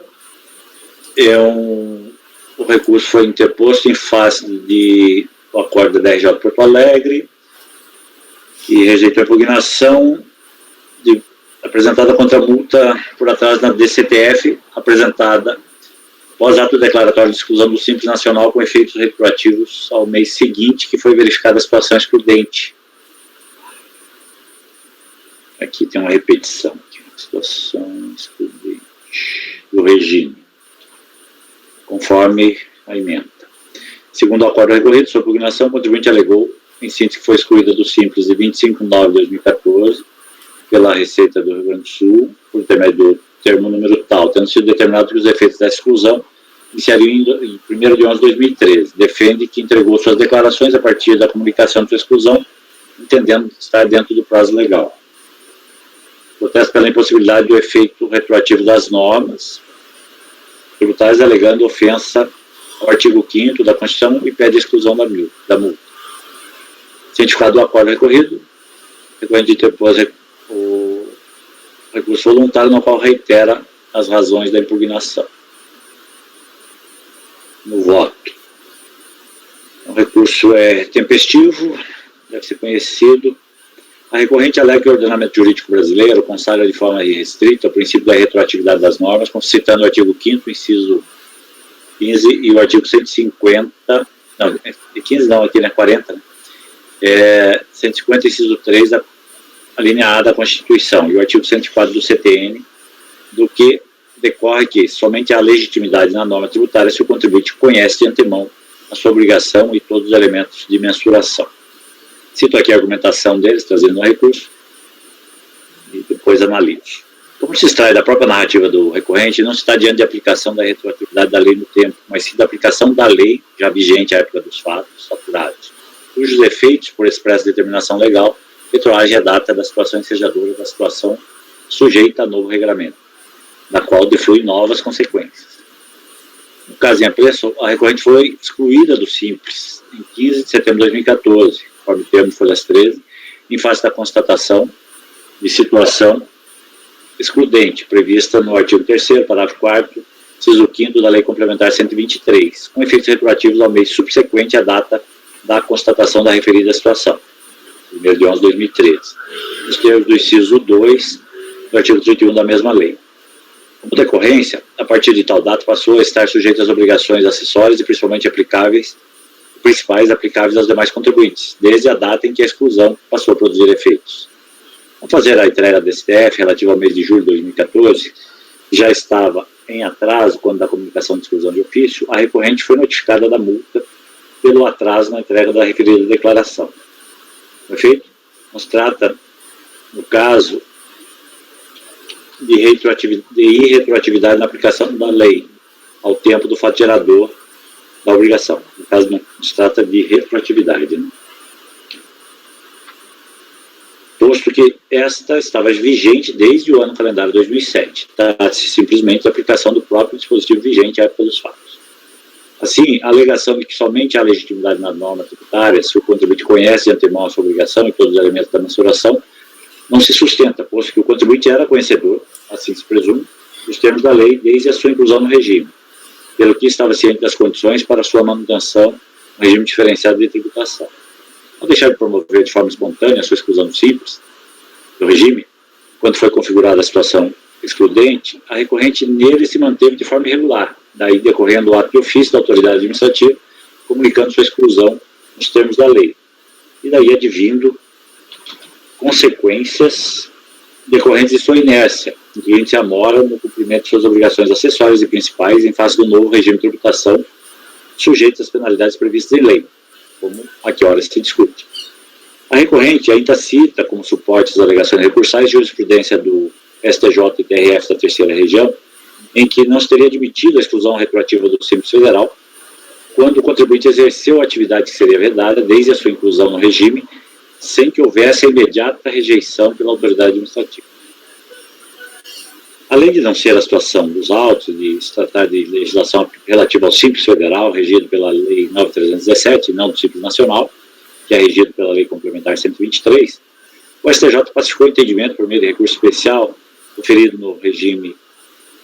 o recurso foi interposto em face do acordo da RJ Porto Alegre, que rejeitou a impugnação apresentada contra a multa por atraso na DCTF, apresentada após ato declaratório de exclusão do Simples Nacional com efeitos retroativos ao mês seguinte, que foi verificada a situação excludente. Aqui tem uma repetição, aqui, situação excludente do regime, conforme a emenda. Segundo o acordo recorrido, sua impugnação, o contribuinte alegou, em síntese, que foi excluída do Simples de 25 de nove de 2014 pela Receita do Rio Grande do Sul, por intermédio do termo número tal, tendo sido determinado que os efeitos da exclusão iniciariam em 1º de 11 de 2013. Defende que entregou suas declarações a partir da comunicação de sua exclusão, entendendo estar dentro do prazo legal. Protesta pela impossibilidade do efeito retroativo das normas tributárias, alegando ofensa ao artigo 5º da Constituição e pede a exclusão da multa. Cientificado do acordo recorrido, recorrente interpôs o recurso voluntário, no qual reitera as razões da impugnação. No voto. O recurso é tempestivo, deve ser conhecido. A recorrente alega que o ordenamento jurídico brasileiro consagra de forma irrestrita o princípio da retroatividade das normas, citando o artigo 5º, inciso 15, e o artigo 150, não, 15 não, aqui, né, 40, né? 150, inciso 3, a linha A da Constituição, e o artigo 104 do CTN, do que decorre que somente há legitimidade na norma tributária se o contribuinte conhece de antemão a sua obrigação e todos os elementos de mensuração. Cito aqui a argumentação deles, trazendo no recurso, e depois analiso. Como se extrai da própria narrativa do recorrente, não se está diante de aplicação da retroatividade da lei no tempo, mas sim da aplicação da lei já vigente à época dos fatos apurados, cujos efeitos, por expressa determinação legal, retroagem a data da situação ensejadora da situação sujeita a novo regramento, da qual deflui novas consequências. No caso em apreço, a recorrente foi excluída do Simples em 15 de setembro de 2014, conforme o termo folhas 13, em face da constatação de situação excludente, prevista no artigo 3º, parágrafo 4º, inciso 5º da Lei Complementar 123, com efeitos retroativos ao mês subsequente à data da constatação da referida situação, 1º de 11 de 2013, nos termos do inciso 2 do artigo 31 da mesma lei. Como decorrência, a partir de tal data passou a estar sujeito às obrigações acessórias e principalmente principais aplicáveis aos demais contribuintes, desde a data em que a exclusão passou a produzir efeitos. Ao fazer a entrega da STF relativa ao mês de julho de 2014, já estava em atraso quando da comunicação de exclusão de ofício, a recorrente foi notificada da multa pelo atraso na entrega da referida declaração. Perfeito? Nos trata, no caso, de irretroatividade na aplicação da lei ao tempo do fato gerador da obrigação. No caso, não se trata de retroatividade. Né? Posto que esta estava vigente desde o ano calendário 2007. Trata-se simplesmente da aplicação do próprio dispositivo vigente à época dos fatos. Assim, a alegação de que somente há legitimidade na norma tributária, se o contribuinte conhece de antemão a sua obrigação e todos os elementos da mensuração, não se sustenta, posto que o contribuinte era conhecedor, assim se presume, dos termos da lei desde a sua inclusão no regime, pelo que estava ciente das condições para sua manutenção no regime diferenciado de tributação. Ao deixar de promover de forma espontânea a sua exclusão simples do regime, quando foi configurada a situação excludente, a recorrente nele se manteve de forma irregular, daí decorrendo o ato de ofício da autoridade administrativa, comunicando sua exclusão nos termos da lei. E daí advindo consequências decorrentes de sua inércia, incluindo-se a mora no cumprimento de suas obrigações acessórias e principais em face do novo regime de tributação, sujeito às penalidades previstas em lei, como a que ora se discute. A recorrente ainda cita como suporte as alegações recursais jurisprudência do STJ e TRF da Terceira Região, em que não se teria admitido a exclusão retroativa do Simples Federal, quando o contribuinte exerceu a atividade que seria vedada desde a sua inclusão no regime, sem que houvesse a imediata rejeição pela autoridade administrativa. Além de não ser a situação dos autos, de se tratar de legislação relativa ao Simples Federal, regido pela Lei 9.317, e não do Simples Nacional, que é regido pela Lei Complementar 123, o STJ pacificou o entendimento por meio de recurso especial, oferido no regime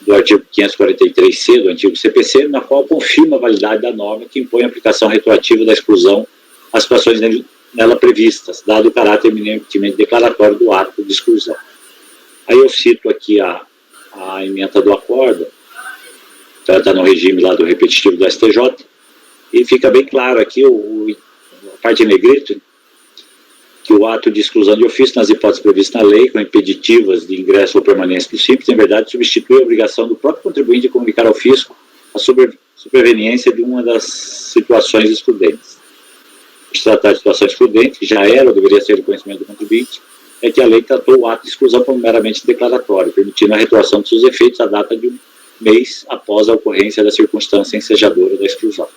do artigo 543C do antigo CPC, na qual confirma a validade da norma que impõe a aplicação retroativa da exclusão às situações nela previstas, dado o caráter eminentemente declaratório do ato de exclusão. Aí eu cito aqui a ementa do acordo, está no regime lá do repetitivo do STJ, e fica bem claro aqui, a parte em negrito, que o ato de exclusão de ofício, nas hipóteses previstas na lei, com impeditivas de ingresso ou permanência do Simples, em verdade, substitui a obrigação do próprio contribuinte de comunicar ao fisco a superveniência de uma das situações excludentes. Por se tratar de situação excludente, que já era ou deveria ser do conhecimento do contribuinte, é que a lei tratou o ato de exclusão como meramente declaratório, permitindo a retroação de seus efeitos à data de um mês após a ocorrência da circunstância ensejadora da exclusão.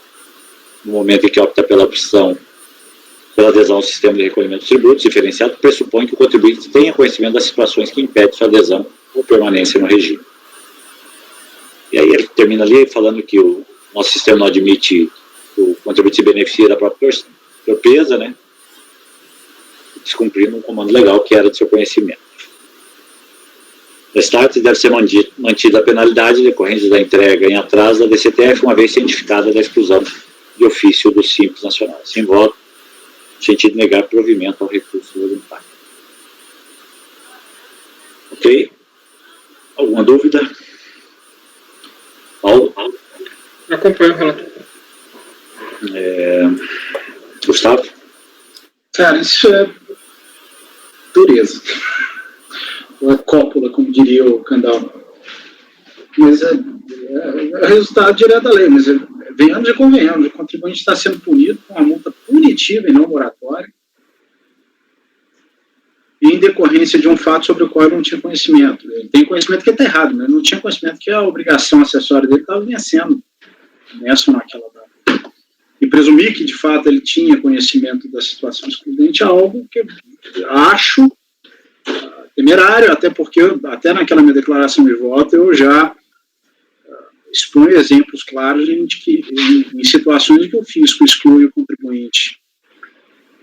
No momento em que opta pela opção pela adesão ao sistema de recolhimento de tributos diferenciado, pressupõe que o contribuinte tenha conhecimento das situações que impedem sua adesão ou permanência no regime. E aí ele termina ali falando que o nosso sistema não admite que o contribuinte se beneficie da própria torpeza, né, descumprindo um comando legal que era de seu conhecimento. Destaque, deve ser mantida a penalidade decorrente da entrega em atraso da DCTF, uma vez cientificada da exclusão de ofício do Simples Nacional. Sem voto, no sentido de negar provimento ao recurso voluntário. Ok? Alguma dúvida? Paulo? Acompanho o relator. Gustavo? Cara, isso é dureza. Ou é cópula, como diria o Candal. Mas é resultado direto da lei, mas venhamos e convenhamos, o contribuinte está sendo punido com uma multa punitiva e não moratória, em decorrência de um fato sobre o qual ele não tinha conhecimento. Ele tem conhecimento que ele está errado, mas ele não tinha conhecimento que a obrigação acessória dele estava vencendo nessa ou naquela data. E presumir que, de fato, ele tinha conhecimento da situação excludente é algo que eu acho temerário, até porque, até naquela minha declaração de voto, eu já exponho exemplos claros em situações em que o fisco exclui o contribuinte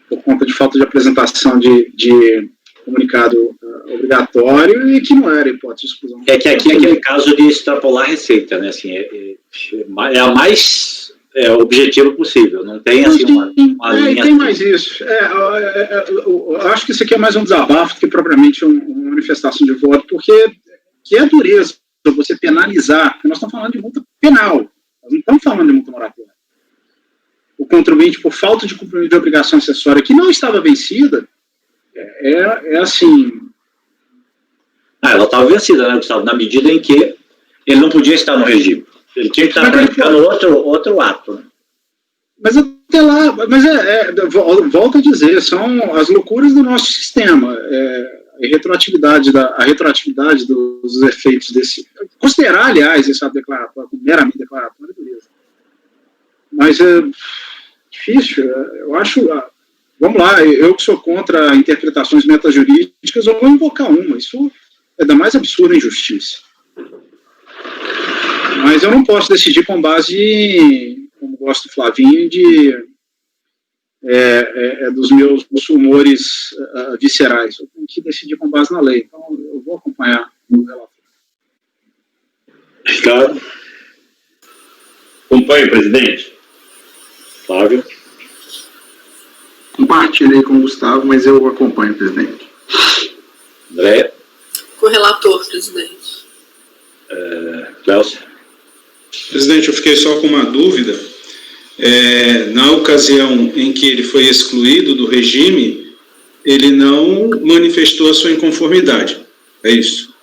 por conta de falta de apresentação de comunicado obrigatório e que não era hipótese de exclusão. É que aqui é aquele caso de extrapolar a receita, né? Assim, é a mais objetivo possível, não tem assim uma linha... Tem mais isso. Eu acho que isso aqui é mais um desabafo do que propriamente uma manifestação de voto, porque que é dureza você penalizar, porque nós estamos falando de multa penal, nós não estamos falando de multa moratória. O contribuinte, por falta de cumprimento de obrigação acessória que não estava vencida, assim... ela estava vencida, né, Gustavo? Na medida em que ele não podia estar no regime. Ele tinha que estar praticando outro ato. Né? Mas até lá, volto a dizer, são as loucuras do nosso sistema. A retroatividade dos efeitos desse... Considerar, aliás, esse ato declaratório como meramente declaratório, beleza. Mas é difícil, eu acho... Vamos lá, eu que sou contra interpretações metajurídicas, eu vou invocar uma. Isso é da mais absurda injustiça. Mas eu não posso decidir com base, como gosto do Flavinho, dos meus humores viscerais. Eu tenho que decidir com base na lei. Então, eu vou acompanhar o relator. Ricardo? Acompanhe, presidente. Flávio? Compartilhei com o Gustavo, mas eu acompanho, presidente. André? Com o relator, presidente. Cléucio? Presidente, eu fiquei só com uma dúvida. Na ocasião em que ele foi excluído do regime, ele não manifestou a sua inconformidade. É isso?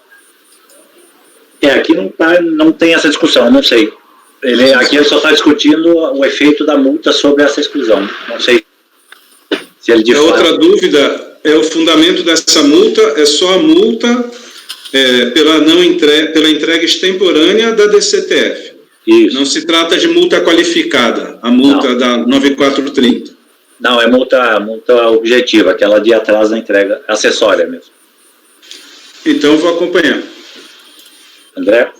Aqui não tem essa discussão, eu não sei. Aqui ele só está discutindo o efeito da multa sobre essa exclusão. Não sei se ele de fato... Outra dúvida é o fundamento dessa multa, é só a multa pela entrega extemporânea da DCTF. Isso. Não se trata de multa qualificada, a multa da 9430. Não, é multa objetiva, aquela de atraso da entrega, acessória mesmo. Então, eu vou acompanhar. André?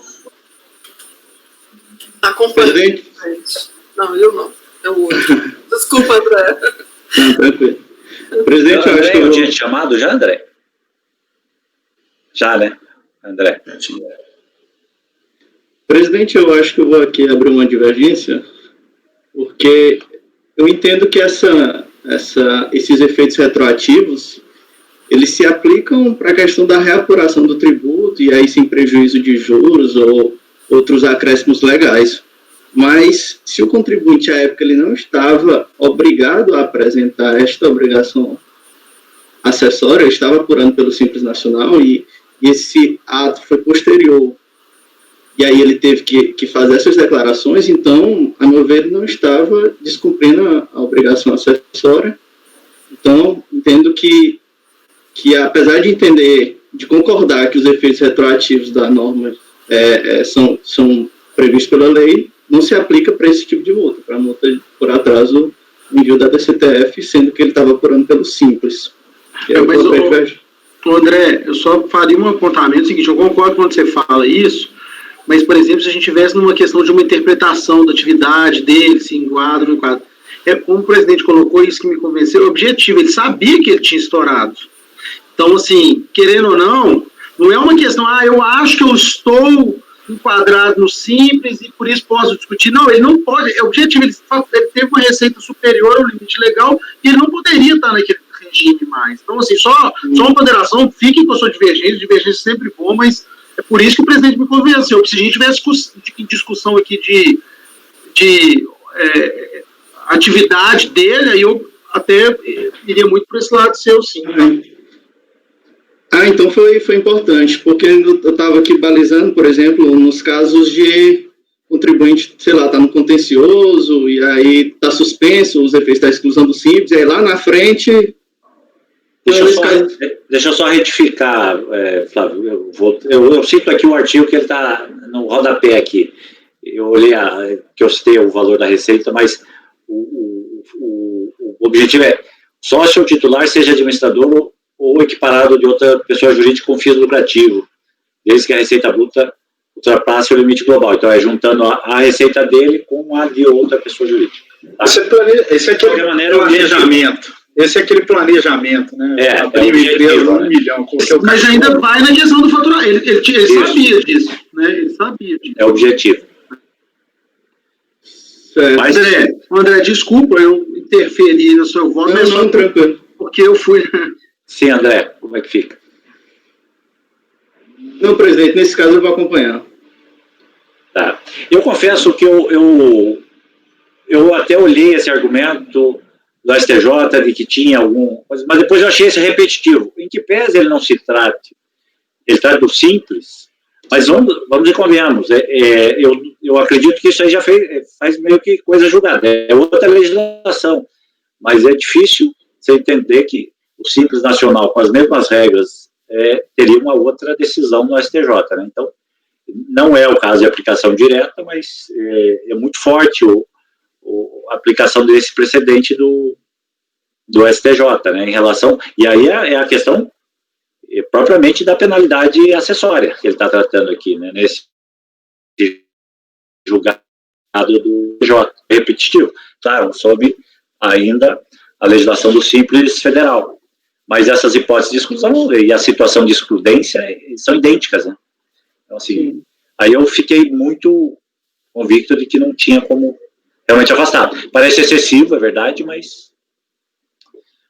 Acompanha. Presidente? Não, eu não. É o outro. Desculpa, André. Não, tranquilo. Presidente, eu acho que eu tinha te chamado já, André? Já, né? André. Presidente, eu acho que eu vou aqui abrir uma divergência, porque eu entendo que esses efeitos retroativos, eles se aplicam para a questão da reapuração do tributo, e aí sem prejuízo de juros ou outros acréscimos legais. Mas, se o contribuinte, à época, ele não estava obrigado a apresentar esta obrigação acessória, ele estava apurando pelo Simples Nacional, e esse ato foi posterior, e aí ele teve que fazer essas declarações, então, a meu ver, ele não estava descumprindo a obrigação acessória. Então, entendo que apesar de concordar que os efeitos retroativos da norma são previstos pela lei, não se aplica para esse tipo de multa, para multa por atraso no envio da DCTF, sendo que ele estava apurando pelo Simples. André, eu só faria um apontamento seguinte, eu concordo quando você fala isso, mas, por exemplo, se a gente tivesse numa questão de uma interpretação da atividade dele, se enquadra, não enquadra. Como o presidente colocou, isso que me convenceu, o objetivo, ele sabia que ele tinha estourado. Então, assim, querendo ou não é uma questão, eu acho que eu estou enquadrado no Simples e por isso posso discutir. Não, ele não pode, o objetivo, ele teve uma receita superior ao limite legal e ele não poderia estar naquele regime mais. Então, assim, só uma ponderação, fiquem com a sua divergência é sempre bom, mas é por isso que o presidente me convenceu, que se a gente tivesse discussão aqui de atividade dele, aí eu até iria muito para esse lado seu, sim. Então foi importante, porque eu estava aqui balizando, por exemplo, nos casos de contribuinte, sei lá, está no contencioso, e aí está suspenso os efeitos da exclusão do Simples, e aí lá na frente... Deixa eu só retificar, Flávio, eu cito aqui o artigo que ele está no rodapé aqui. Eu olhei que eu citei o valor da receita, mas o objetivo é sócio ou titular seja administrador ou equiparado de outra pessoa jurídica com fins lucrativo, desde que a receita bruta ultrapasse o limite global. Então, é juntando a receita dele com a de outra pessoa jurídica. Tá? Esse é aquele planejamento. Esse é aquele planejamento, né? Abrir uma empresa de 1 milhão. Mas ainda vai na questão do faturamento. Ele sabia disso, né? Ele sabia disso. É o objetivo. Mas, André, desculpa eu interferir no seu voto, mas não, tranquilo. Porque eu fui... Sim, André, como é que fica? Não, presidente, nesse caso eu vou acompanhar. Tá. Eu confesso que eu até olhei esse argumento do STJ de que tinha algum... Mas depois eu achei esse repetitivo. Em que pese ele não se trate, ele trata do Simples, mas vamos e convenhamos. Eu acredito que isso aí já faz meio que coisa julgada. É outra legislação. Mas é difícil você entender que o Simples Nacional, com as mesmas regras, teria uma outra decisão no STJ. Né? Então, não é o caso de aplicação direta, mas é muito forte a aplicação desse precedente do STJ, né, em relação... E aí é a questão propriamente da penalidade acessória que ele está tratando aqui, né, nesse julgado do STJ, repetitivo. Claro, sob ainda a legislação do Simples Federal. Mas essas hipóteses de exclusão e a situação de excludência são idênticas, né? Então, assim, aí eu fiquei muito convicto de que não tinha como realmente afastar. Parece excessivo, é verdade, mas...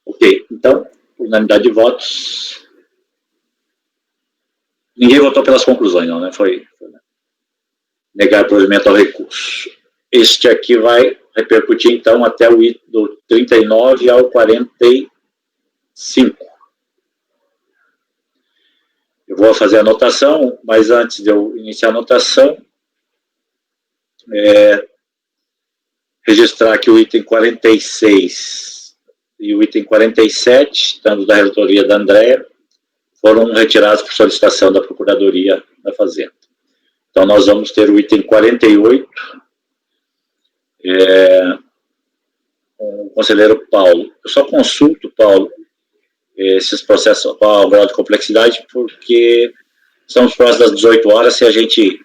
Ok, então, unanimidade de votos. Ninguém votou pelas conclusões, não, né? Foi negar provimento ao recurso. Este aqui vai repercutir, então, até o item do 39 ao 45. Eu vou fazer a anotação, mas antes de eu iniciar a anotação, registrar que o item 46 e o item 47, tanto da relatoria da Andréa, foram retirados por solicitação da Procuradoria da Fazenda. Então, nós vamos ter o item 48, com o conselheiro Paulo. Eu só consulto, Paulo, esses processos, qual é o grau de complexidade, porque estamos próximos das 18 horas, se a gente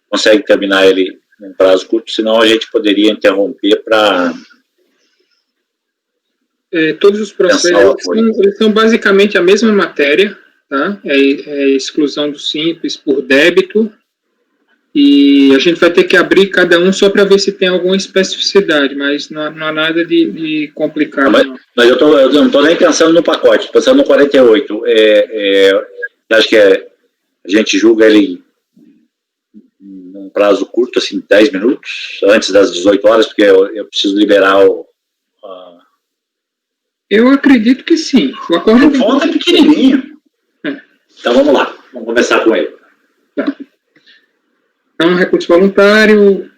consegue terminar ele em prazo curto, senão a gente poderia interromper para... Todos os processos eles são basicamente a mesma matéria, tá? Exclusão do simples por débito, e a gente vai ter que abrir cada um só para ver se tem alguma especificidade, mas não há nada de complicado. Mas eu não estou nem pensando no pacote, estou pensando no 48. Acho que a gente julga ele num prazo curto, assim, 10 minutos, antes das 18 horas, porque eu preciso liberar o... Eu acredito que sim. O acordo é pequenininho. Então vamos lá, vamos começar com ele. Tá. Então, recurso voluntário,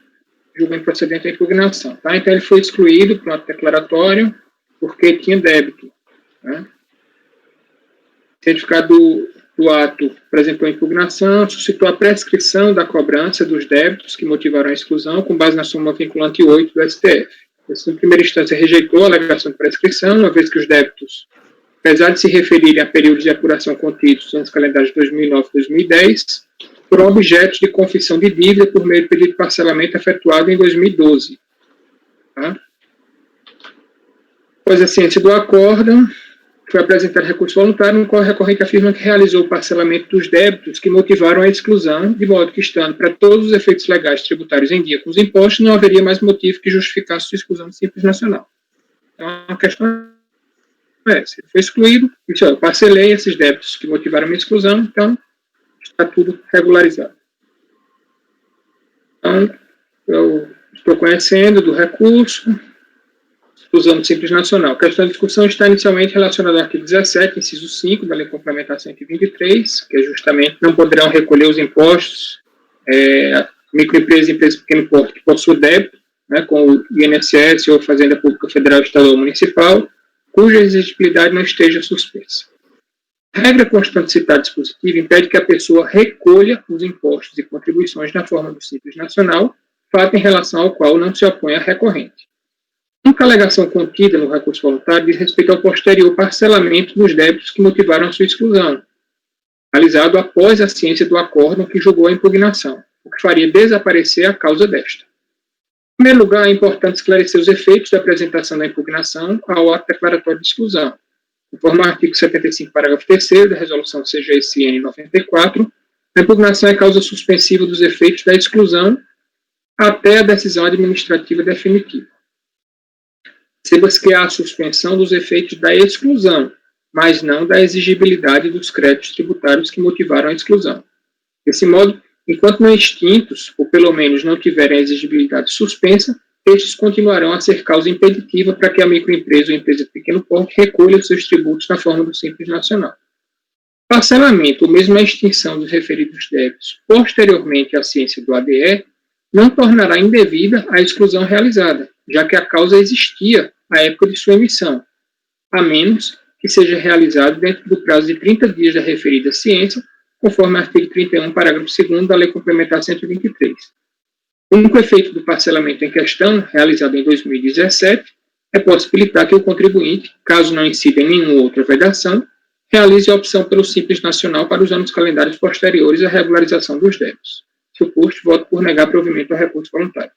julga improcedente a impugnação. Tá? Então, ele foi excluído do ato declaratório porque tinha débito. Né? Certificado do ato apresentou a impugnação, suscitou a prescrição da cobrança dos débitos que motivaram a exclusão com base na súmula vinculante 8 do STF. Em primeira instância, rejeitou a alegação de prescrição, uma vez que os débitos, apesar de se referirem a períodos de apuração contidos nos calendários de 2009 e 2010, foram objetos de confissão de dívida por meio de pedido de parcelamento efetuado em 2012. Tá? Após a ciência do acórdão, foi apresentado recurso voluntário, no qual o recorrente afirma que realizou o parcelamento dos débitos que motivaram a exclusão, de modo que, estando para todos os efeitos legais tributários em dia com os impostos, não haveria mais motivo que justificasse sua exclusão do Simples Nacional. Então, a questão é essa. Ele foi excluído, disse, eu parcelei esses débitos que motivaram a minha exclusão, então está tudo regularizado. Então, eu estou conhecendo do recurso, exclusão do Simples Nacional. A questão de discussão está inicialmente relacionada ao artigo 17, inciso 5, da Lei Complementar 123, que é justamente não poderão recolher os impostos microempresas e empresas de pequeno porte que possuem débito, né, com o INSS ou Fazenda Pública Federal, Estadual ou Municipal, cuja exigibilidade não esteja suspensa. A regra constante citada dispositiva impede que a pessoa recolha os impostos e contribuições na forma do Simples Nacional, fato em relação ao qual não se opõe a recorrente. A única alegação contida no recurso voluntário diz respeito ao posterior parcelamento dos débitos que motivaram a sua exclusão, realizado após a ciência do acórdão que julgou a impugnação, o que faria desaparecer a causa desta. Em primeiro lugar, é importante esclarecer os efeitos da apresentação da impugnação ao ato declaratório de exclusão. Conforme o artigo 75, parágrafo 3º da Resolução CGSN 94, a impugnação é causa suspensiva dos efeitos da exclusão até a decisão administrativa definitiva. Perceba-se que há a suspensão dos efeitos da exclusão, mas não da exigibilidade dos créditos tributários que motivaram a exclusão. Desse modo, enquanto não extintos, ou pelo menos não tiverem a exigibilidade suspensa, estes continuarão a ser causa impeditiva para que a microempresa ou empresa de pequeno porte recolha os seus tributos na forma do Simples Nacional. Parcelamento, ou mesmo a extinção dos referidos débitos posteriormente à ciência do ADE, não tornará indevida a exclusão realizada, já que a causa existia à época de sua emissão, a menos que seja realizado dentro do prazo de 30 dias da referida ciência, conforme o artigo 31, parágrafo 2º da Lei Complementar 123. O único efeito do parcelamento em questão, realizado em 2017, é possibilitar que o contribuinte, caso não incida em nenhuma outra vedação, realize a opção pelo Simples Nacional para os anos calendários posteriores à regularização dos débitos. Se oposto, voto por negar provimento ao recurso voluntário.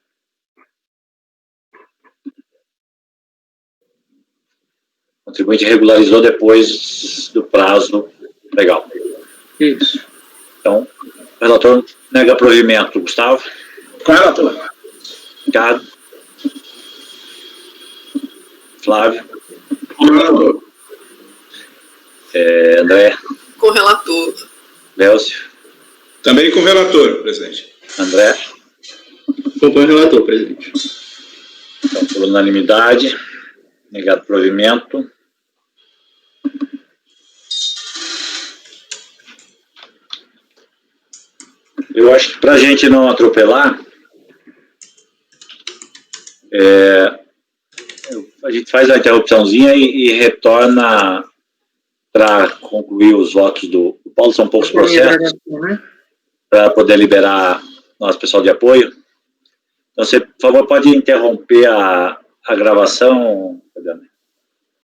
O contribuinte regularizou depois do prazo legal. Isso. Então, o relator nega provimento. Gustavo? Com o relator. Ricardo? Flávio? Com o relator. André? Com o relator. Lélcio? Também com o relator, presidente. André? Acompanho o relator, presidente. Então, por unanimidade, negado provimento. Eu acho que para a gente não atropelar, a gente faz a interrupçãozinha e retorna para concluir os votos do Paulo. São poucos processos para poder liberar nosso pessoal de apoio. Então, você, por favor, pode interromper a gravação,